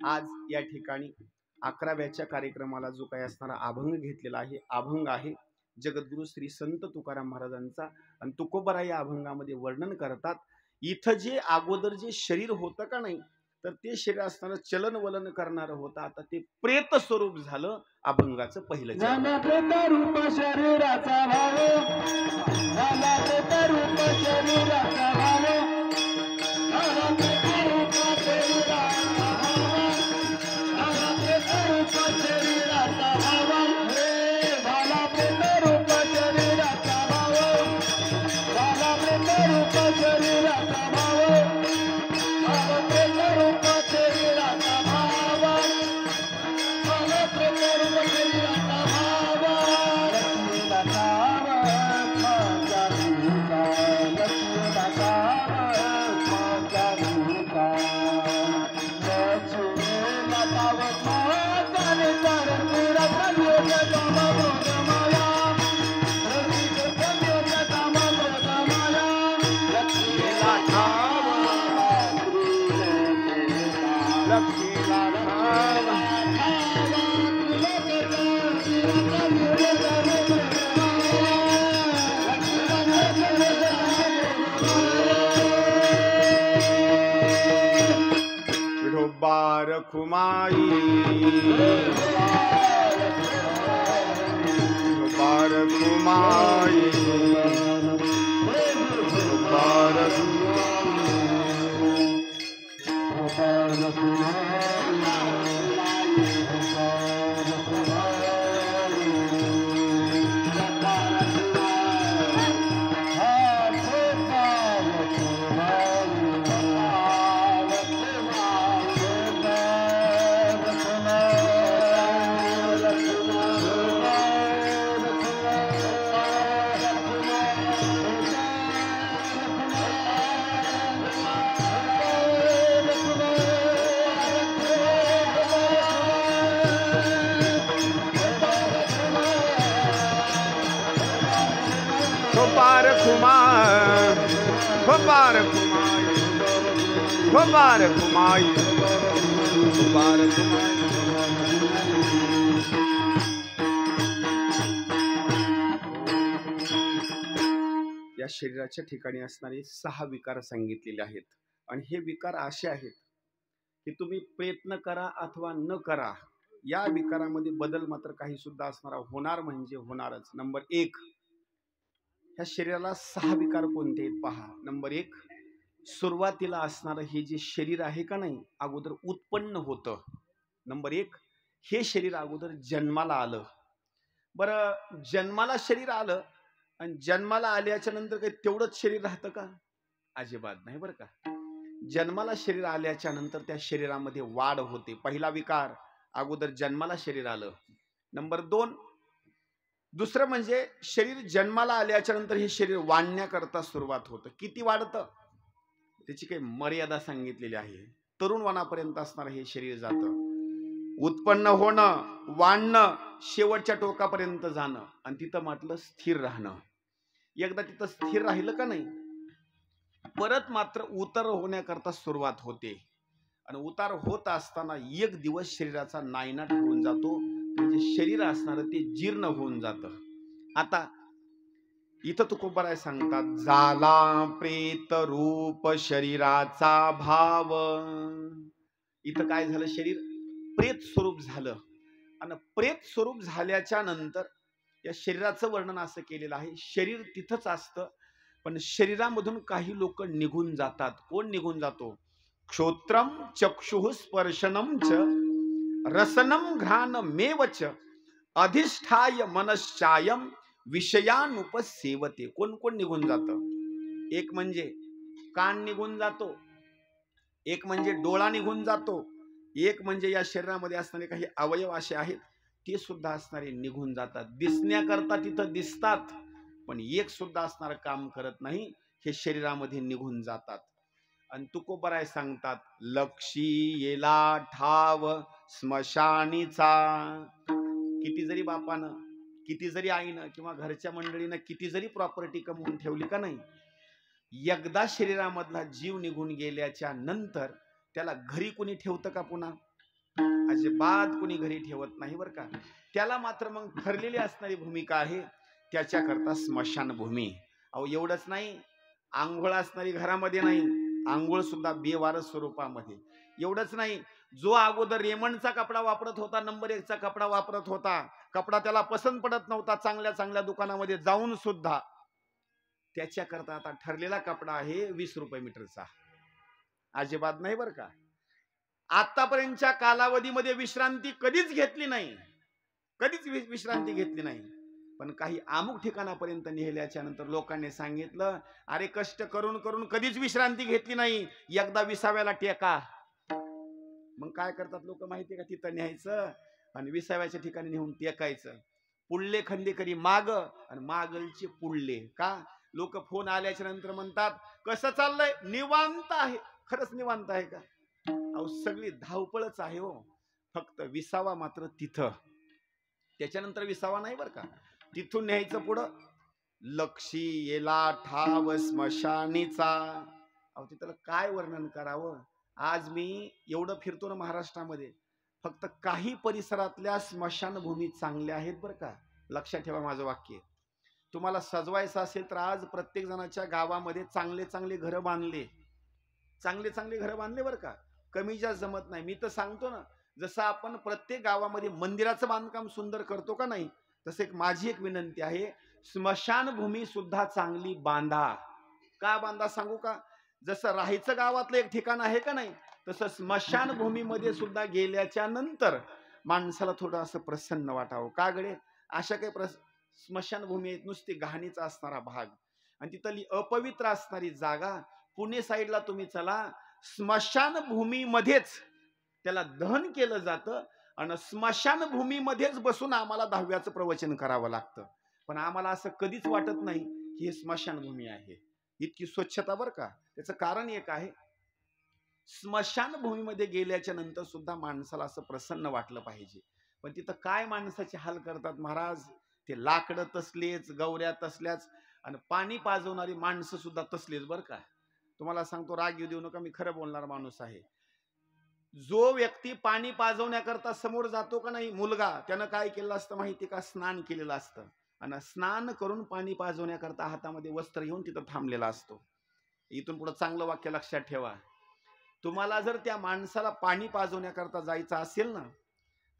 आज या ठिकाणी 11व्याच्या कार्यक्रमाला जो काही असणारा अभंग घेतलेला आहे, अभंग आहे जगद्गुरु श्री संत तुकाराम महाराजांचा. आणि तुकोबरा या अभंगामध्ये वर्णन करतात इथं जे अगोदर जे शरीर होतं का नाही तर ते शरीर असताना चलन वलन करणारं होतं. आता ते प्रेत स्वरूप झालं. अभंगाचं पहिलं चरण. झाला प्रेत रूप शरीराचा भाव, झाला प्रेत रूप शरीराचा भाव, झाला प्रेत रूप शरीराचा भाव, झाला प्रेत रूप शरीराचा भाव, हे झाला प्रेत रूप शरीराचा भाव, झाला प्रेत रूप शरीराचा भाव, झाला प्रेत रूप शरीराचा भाव, झाला प्रेत रूप शरीराचा भाव. लक्ष्मीला काम माझ्या भूता, लक्ष्मीला काम माझ्या भूता, लक्ष्मीला पावत माझा निचार पुरा कलियुग काम बोध माया, कलियुग काम बोध माया, लक्ष्मीला काम लक्ष्मीला विठोबार खुमाई, विठोबार खुमाई, विठोबार गोपार कुमार, गोपार कुमार, गोपार कुमार, गोपार कुमार. या शरीराच्या ठिकाणी असणारे 6 विकार सांगितलेले आहेत. आणि हे विकार असे आहेत की तुम्ही प्रयत्न करा अथवा न करा या विकारामध्ये बदल मात्र काही सुद्धा असणारा होणार म्हणजे होणारच. नंबर 1, ह्या शरीराला 6 विकार कोणते आहेत पहा. नंबर 1, सुरुवातीला असणारं हे जे शरीर आहे का नाही अगोदर उत्पन्न होतं. नंबर 1, हे शरीर अगोदर जन्माला आलं. बरं, जन्माला शरीर आलं आणि जन्माला आल्याच्या नंतर काही तेवढंच शरीर राहतं का? अजिबात नाही बरं का. जन्माला शरीर आल्याच्या नंतर त्या शरीरामध्ये वाढ होते. पहिला विकार, अगोदर जन्माला शरीर आलं. नंबर 2, दुसरं म्हणजे शरीर जन्माला आल्याच्या नंतर हे शरीर वाढण्याकरता सुरुवात होतं. किती वाढतं त्याची काही मर्यादा सांगितलेली आहे. तरुणवनापर्यंत असणारं हे शरीर जातं. उत्पन्न होणं, वाढणं, शेवटच्या टोकापर्यंत जाणं आणि तिथं म्हटलं स्थिर राहणं. एकदा तिथं स्थिर राहिलं का नाही परत मात्र उतार होण्याकरता सुरुवात होते. आणि उतार होत असताना एक दिवस शरीराचा नायनाट होऊन जातो. म्हणजे शरीर असणार ते जीर्ण होऊन जातं. आता इथं तुकोबराय सांगतात झाला प्रेत रूप शरीराचा भाव. इथं काय झालं, शरीर प्रेत स्वरूप झालं. आणि प्रेत स्वरूप झाल्याच्या नंतर या शरीराचं वर्णन असं केलेलं आहे, शरीर तिथंच असतं पण शरीरामधून काही लोक निघून जातात. कोण निघून जातो? क्षोत्रम चक्षुः स्पर्शनम च रसनम घ्राणमेवच अधिष्ठाय मनश्चायम विषयानुपसेवते. कोण कोण निघून जातं? एक म्हणजे कान निघून जातो, एक म्हणजे डोळा निघून जातो, एक म्हणजे या शरीरामध्ये असणारे काही अवयव असे आहेत ते सुद्धा असणारे निघून जातात. दिसण्याकरता तिथं दिसतात पण एक सुद्धा असणारं काम करत नाही, हे शरीरामध्ये निघून जातात. आणि तुकोबराय सांगतात, लक्षी येला ठाव स्मशानीचा. किती जरी बापानं, किती जरी आईनं किंवा घरच्या मंडळीनं किती जरी प्रॉपर्टी कमवून ठेवली का नाही, एकदा शरीरामधला जीव निघून गेल्याच्या नंतर त्याला घरी कोणी ठेवतं का पुन्हा? अजिबात कोणी घरी ठेवत नाही बरं का. त्याला मात्र मग ठरलेली असणारी भूमिका आहे, त्याच्याकरता स्मशानभूमी. अहो एवढंच नाही, आंघोळ असणारी घरामध्ये नाही, आंघोळ सुद्धा बेवारस स्वरूपामध्ये. एवढंच नाही, जो अगोदर रेमंडचा कपडा वापरत होता, नंबर 1चा कपडा वापरत होता, कपडा त्याला पसंत पडत नव्हता चांगल्या चांगल्या दुकानामध्ये जाऊन सुद्धा, त्याच्याकरता आता ठरलेला कपडा आहे 20 रुपये मीटरचा. अजिबात नाही बरं का. आतापर्यंतच्या कालावधीमध्ये विश्रांती कधीच घेतली नाही, कधीच विश्रांती घेतली नाही. पण काही अमुक ठिकाणापर्यंत नेल्याच्या नंतर लोकांनी सांगितलं, अरे कष्ट करून करून कधीच विश्रांती घेतली नाही, एकदा 20व्याला टेका. मग काय करतात लोक माहितीये का, तिथं न्यायचं आणि 20व्याच्या ठिकाणी नेऊन टेकायचं. पुढले खंदेकरी माग आणि मागलचे पुढले. का? लोक फोन आल्याच्या नंतर म्हणतात, कसं चाललंय? निवांत आहे. खरंच निवांत आहे का? अहो सगळी धावपळच आहे हो. फक्त 20वा मात्र तिथं, त्याच्यानंतर 20वा नाही बरं का. तिथून न्यायचं पुढं, लक्षी येला ठाव स्मशानीचा. अहो तिथलं काय वर्णन करावं. आज मी एवढं फिरतो ना महाराष्ट्रामध्ये, फक्त काही परिसरातल्या स्मशानभूमी चांगल्या आहेत बरं का. लक्षात ठेवा माझं वाक्य. तुम्हाला सजवायचं असेल तर आज प्रत्येक जणाच्या गावामध्ये चांगले चांगले घरं बांधले, चांगले चांगले घरं बांधले बरं का. कमी जास्त जमत नाही. मी तर सांगतो ना, जसं आपण प्रत्येक गावामध्ये मंदिराचं बांधकाम सुंदर करतो का नाही, तसं माझी एक विनंती आहे, स्मशानभूमी सुद्धा चांगली बांधा. का बांधा सांगू का? जसं राहायचं गावातलं एक ठिकाण आहे का नाही, तसं स्मशानभूमीमध्ये सुद्धा गेल्याच्या नंतर माणसाला थोडं असं प्रसन्न वाटावं. का गडे? अशा काही स्मशानभूमी आहेत, नुसती घाणीचा असणारा भाग आणि तिथली अपवित्र असणारी जागा. पुणे साईडला तुम्ही चला, स्मशानभूमीमध्येच त्याला दहन केलं जातं आणि स्मशानभूमीमध्येच बसून आम्हाला 10व्याचं प्रवचन करावं लागतं. पण आम्हाला असं कधीच वाटत नाही की हे स्मशानभूमी आहे. इतकी स्वच्छता बरं का. त्याचं कारण एक आहे, स्मशानभूमीमध्ये गेल्याच्या नंतर सुद्धा माणसाला असं प्रसन्न वाटलं पाहिजे. पण तिथं काय माणसाचे हाल करतात महाराज. ते लाकडं तसलेच, गौऱ्या तसल्याच आणि पाणी पाजवणारी माणसं सुद्धा तसलीच बरं का. तुम्हाला सांगतो, राग येऊ देऊ नका, मी खरं बोलणार माणूस आहे. जो व्यक्ती पाणी पाजवण्याकरता समोर जातो का नाही मुलगा, त्यानं काय केलं असतं माहिती का? स्नान केलेलं असतं आणि स्नान करून पाणी पाजवण्याकरता हातामध्ये वस्त्र घेऊन तिथं थांबलेला असतो. इथून पुढे चांगलं वाक्य लक्षात ठेवा. तुम्हाला जर त्या माणसाला पाणी पाजवण्याकरता जायचं असेल ना,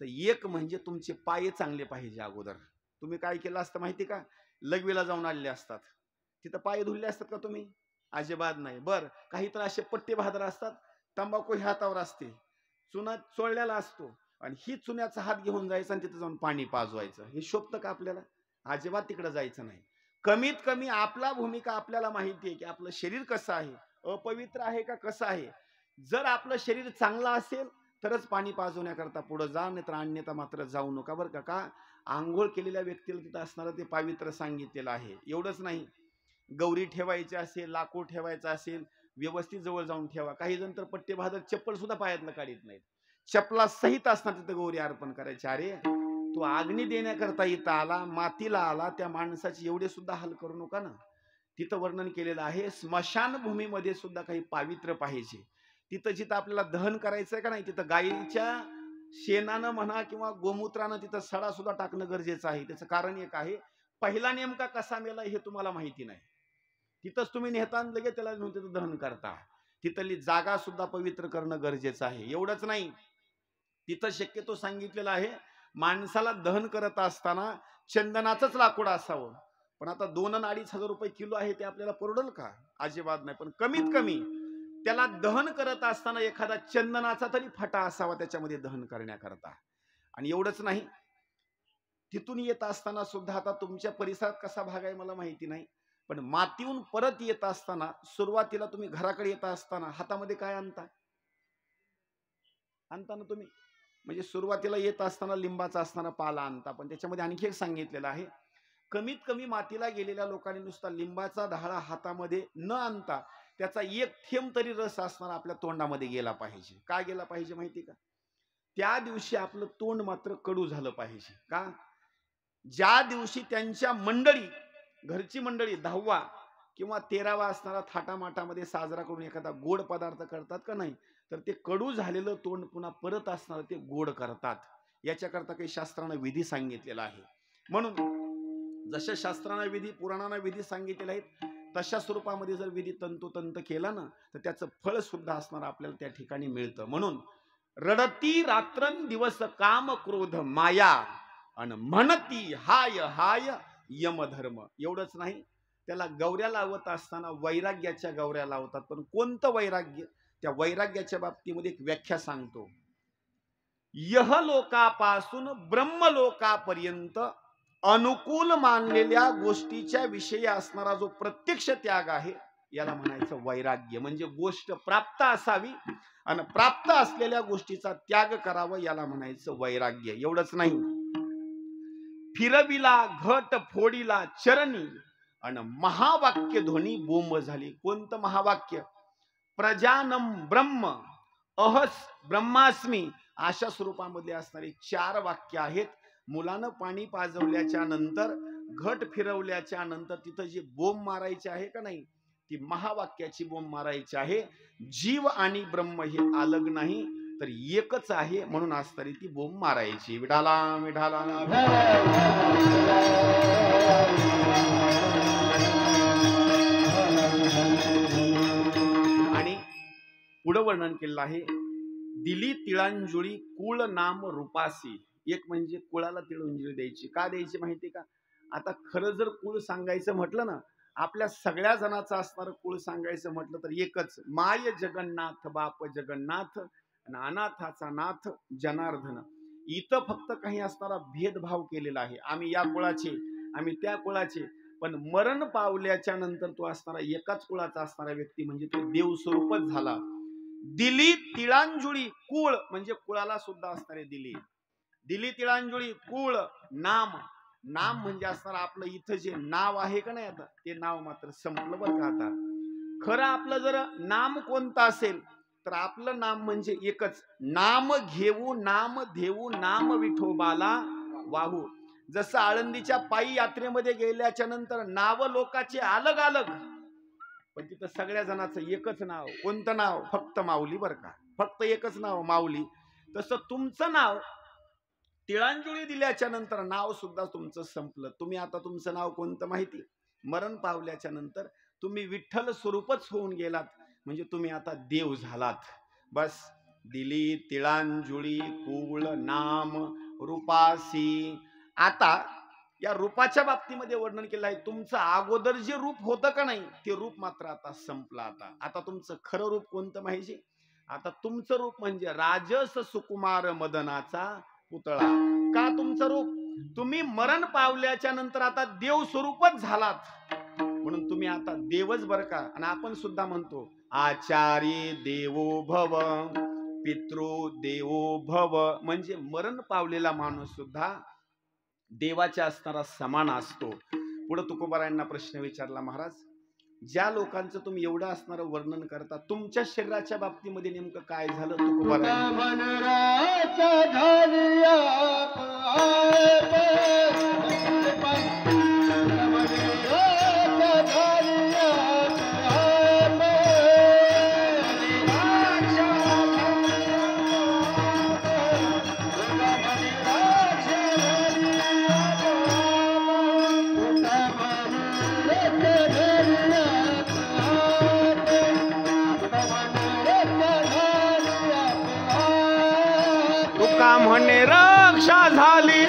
तर एक म्हणजे तुमचे पाय चांगले पाहिजे अगोदर. तुम्ही काय केलं असतं माहिती का? लघवीला जाऊन आलेले असतात, तिथं पाय धुतले असतात का तुम्ही? अजिबात नाही. बर, काही तर असे पट्टे भादर असतात, तंबाखू हातावर असते, चुना चोळलेला असतो आणि ही चुन्याचा हात घेऊन जायचं आणि तिथं जाऊन पाणी पाजवायचं. हे शोभतं का आपल्याला? अजिबात तिकडे जायचं नाही. कमीत कमी आपला भूमिका आपल्याला माहिती आहे की आपलं शरीर कसं आहे, अपवित्र आहे का कसं आहे. जर आपलं शरीर चांगलं असेल तरच पाणी पाजवण्याकरता पुढे जा, नाहीतर अन्यथा मात्र जाऊ नका बरं का. का? आंघोळ केलेल्या व्यक्तीला तिथं असणारं ते पवित्र सांगितलेलं आहे. एवढंच नाही, गौरी ठेवायची असेल, लाकूड ठेवायचं असेल, व्यवस्थित जवळ जाऊन ठेवा. काही जण तर पट्टे भादर चप्पल सुद्धा पायातलं काढत नाहीत, चपला सहित असणार तिथं गौरी अर्पण करायची. अरे तो अग्नी देण्याकरता इथं आला, मातीला आला, त्या माणसाची एवढे सुद्धा हाल करू नका ना. तिथं वर्णन केलेलं आहे, स्मशानभूमीमध्ये सुद्धा काही पावित्र्य पाहिजे. तिथं जिथं आपल्याला दहन करायचंय का नाही, तिथं गायीच्या शेणानं म्हणा किंवा गोमूत्रानं तिथं सडा सुद्धा टाकणं गरजेचं आहे. त्याचं कारण एक आहे, पहिला नेमका कसा मेला हे तुम्हाला माहिती नाही. तिथंच तुम्ही नेता लगेच त्याला तिथं दहन करता. तिथली जागा सुद्धा पवित्र करणं गरजेचं आहे. एवढंच नाही, तिथं शक्यतो सांगितलेलं आहे, माणसाला दहन करत असताना चंदनाचंच लाकूड असावं. पण आता 2 आणि 2.5 रुपये किलो आहे, ते आपल्याला परवडेल का? अजिबात नाही. पण कमीत कमी त्याला दहन करत असताना एखादा चंदनाचा तरी फटा असावा त्याच्यामध्ये दहन करण्याकरता. आणि एवढंच नाही, तिथून येत असताना सुद्धा, आता तुमच्या परिसरात कसा भाग आहे मला माहिती नाही, पण मातीहून परत येत असताना सुरुवातीला तुम्ही घराकडे येत असताना हातामध्ये काय आणता ना तुम्ही? म्हणजे सुरुवातीला येत असताना लिंबाचा असताना पाला आणता. पण त्याच्यामध्ये आणखी एक सांगितलेलं आहे, कमीत कमी मातीला गेलेल्या लोकांनी नुसता लिंबाचा डहाळा हातामध्ये न आणता त्याचा एक थेंब तरी रस असणार आपल्या तोंडामध्ये गेला पाहिजे. का गेला पाहिजे माहिती का? त्या दिवशी आपलं तोंड मात्र कडू झालं पाहिजे. का? ज्या दिवशी त्यांच्या मंडळी, घरची मंडळी 10वा किंवा 13वा असणारा थाटामाटामध्ये साजरा करून एखादा गोड पदार्थ करतात का नाही, तर ते कडू झालेलं तोंड पुन्हा परत असणार ते गोड करतात. याच्याकरता काही शास्त्रानं विधी सांगितलेला आहे. म्हणून जशा शास्त्रानं विधी, पुराणानं विधी सांगितलेले आहेत, तशा स्वरूपामध्ये जर विधी तंतोतंत केला ना, तर त्याचं फळ सुद्धा असणार आपल्याला त्या ठिकाणी मिळतं. म्हणून रडती रात्रंदिवस काम क्रोध माया आणि म्हणती हाय हाय यमधर्म. एवढंच नाही, त्याला गौऱ्या लावत असताना वैराग्याच्या गौऱ्या लावतात. पण कोणतं वैराग्य? त्या वैराग्याच्या बाबतीमध्ये एक व्याख्या सांगतो. यहलोकापासून ब्रह्मलोकापर्यंत अनुकूल मानलेल्या गोष्टीच्या विषयी असणारा जो प्रत्यक्ष त्याग आहे, याला म्हणायचं वैराग्य. म्हणजे गोष्ट प्राप्त असावी आणि प्राप्त असलेल्या गोष्टीचा त्याग करावा, याला म्हणायचं वैराग्य. एवढंच नाही, फिरविला घट फोडीला चरणी आणि महावाक्य ध्वनी बोंब झाली. कोणतं महावाक्य? प्रजानम ब्रह्म, अहस ब्रह्मास्मी, अशा स्वरूपामध्ये असणारी 4 वाक्य आहेत. मुलानं पाणी पाजवल्याच्या नंतर, घट फिरवल्याच्या नंतर तिथं जी बोंब मारायची आहे का नाही, ती महावाक्याची बोंब मारायची आहे. जीव आणि ब्रह्म हे अलग नाही, तर एकच आहे, म्हणून असणारी ती बोंब मारायची. विठाला विठाला. आणि पुढं वर्णन केलेलं आहे, दिली तिळांजुळी कुळ नाम रूपासी. एक म्हणजे कुळाला तिळंजुळी द्यायची. का द्यायची माहिती का? आता खरं जर कुळ सांगायचं म्हटलं ना, आपल्या सगळ्या जणांचं असणारं कुळ सांगायचं म्हटलं तर एकच, माय जगन्नाथ, बाप जगन्नाथ, अनाथाचा नाथ जनार्दन. इथं फक्त काही असणारा भेदभाव केलेला आहे. आम्ही या कुळाचे, आम्ही त्या कुळाचे. पण मरण पावल्याच्या नंतर तो असणारा एकाच कुळाचा असणारा व्यक्ती म्हणजे तो देव स्वरूपच झाला. दिली तिळांजुळी, कुळ म्हणजे कुळाला सुद्धा असणारे दिली. दिली तिळांजुळी कुळ नाम, नाम म्हणजे असणार आपलं इथं जे नाव आहे का नाही, आता ते नाव मात्र संपलं बरं का. आता खरं आपलं जर नाम कोणतं असेल तर आपलं नाम म्हणजे एकच, नाम घेऊ नाम देऊ नाम विठोबाला वाहू. जसं आळंदीच्या पायी यात्रेमध्ये गेल्याच्या नंतर नाव लोकांचे अलग अलग, पण तिथं सगळ्या जणांचं एकच नाव. कोणतं नाव? फक्त माऊली बरं का, फक्त एकच नाव माऊली. तसं तुमचं नाव तिळांजुळी दिल्याच्या नंतर नाव सुद्धा तुमचं संपलं. तुम्ही आता तुमचं नाव कोणतं माहिती? मरण पावल्याच्या नंतर तुम्ही विठ्ठल स्वरूपच होऊन गेलात, म्हणजे तुम्ही आता देव झालात. बस. दिली तिळांजुळी कुळ नाम रूपासी. आता या रूपाच्या बाबतीमध्ये वर्णन केलं आहे. तुमचं अगोदर जे रूप होतं का नाही, ते रूप मात्र आता संपलं. आता तुमचं खरं रूप कोणतं माहिती? आता तुमचं रूप म्हणजे राजस सुकुमार मदनाचा पुतळा. का तुमचं रूप? तुम्ही मरण पावल्याच्या नंतर आता देव स्वरूपच झालात, म्हणून तुम्ही आता देवच बरं का. आणि आपण सुद्धा म्हणतो आचार्य देवो भव, पितृ देवो भव, म्हणजे मरण पावलेला माणूस सुद्धा देवाच्या असणारा समान असतो. पुढे तुकोबारायांना प्रश्न विचारला, महाराज ज्या लोकांचं तुम्ही एवढं असणारं वर्णन करता, तुमच्या शरीराच्या बाबतीमध्ये नेमकं काय झालं? म्हणे रक्षा झाली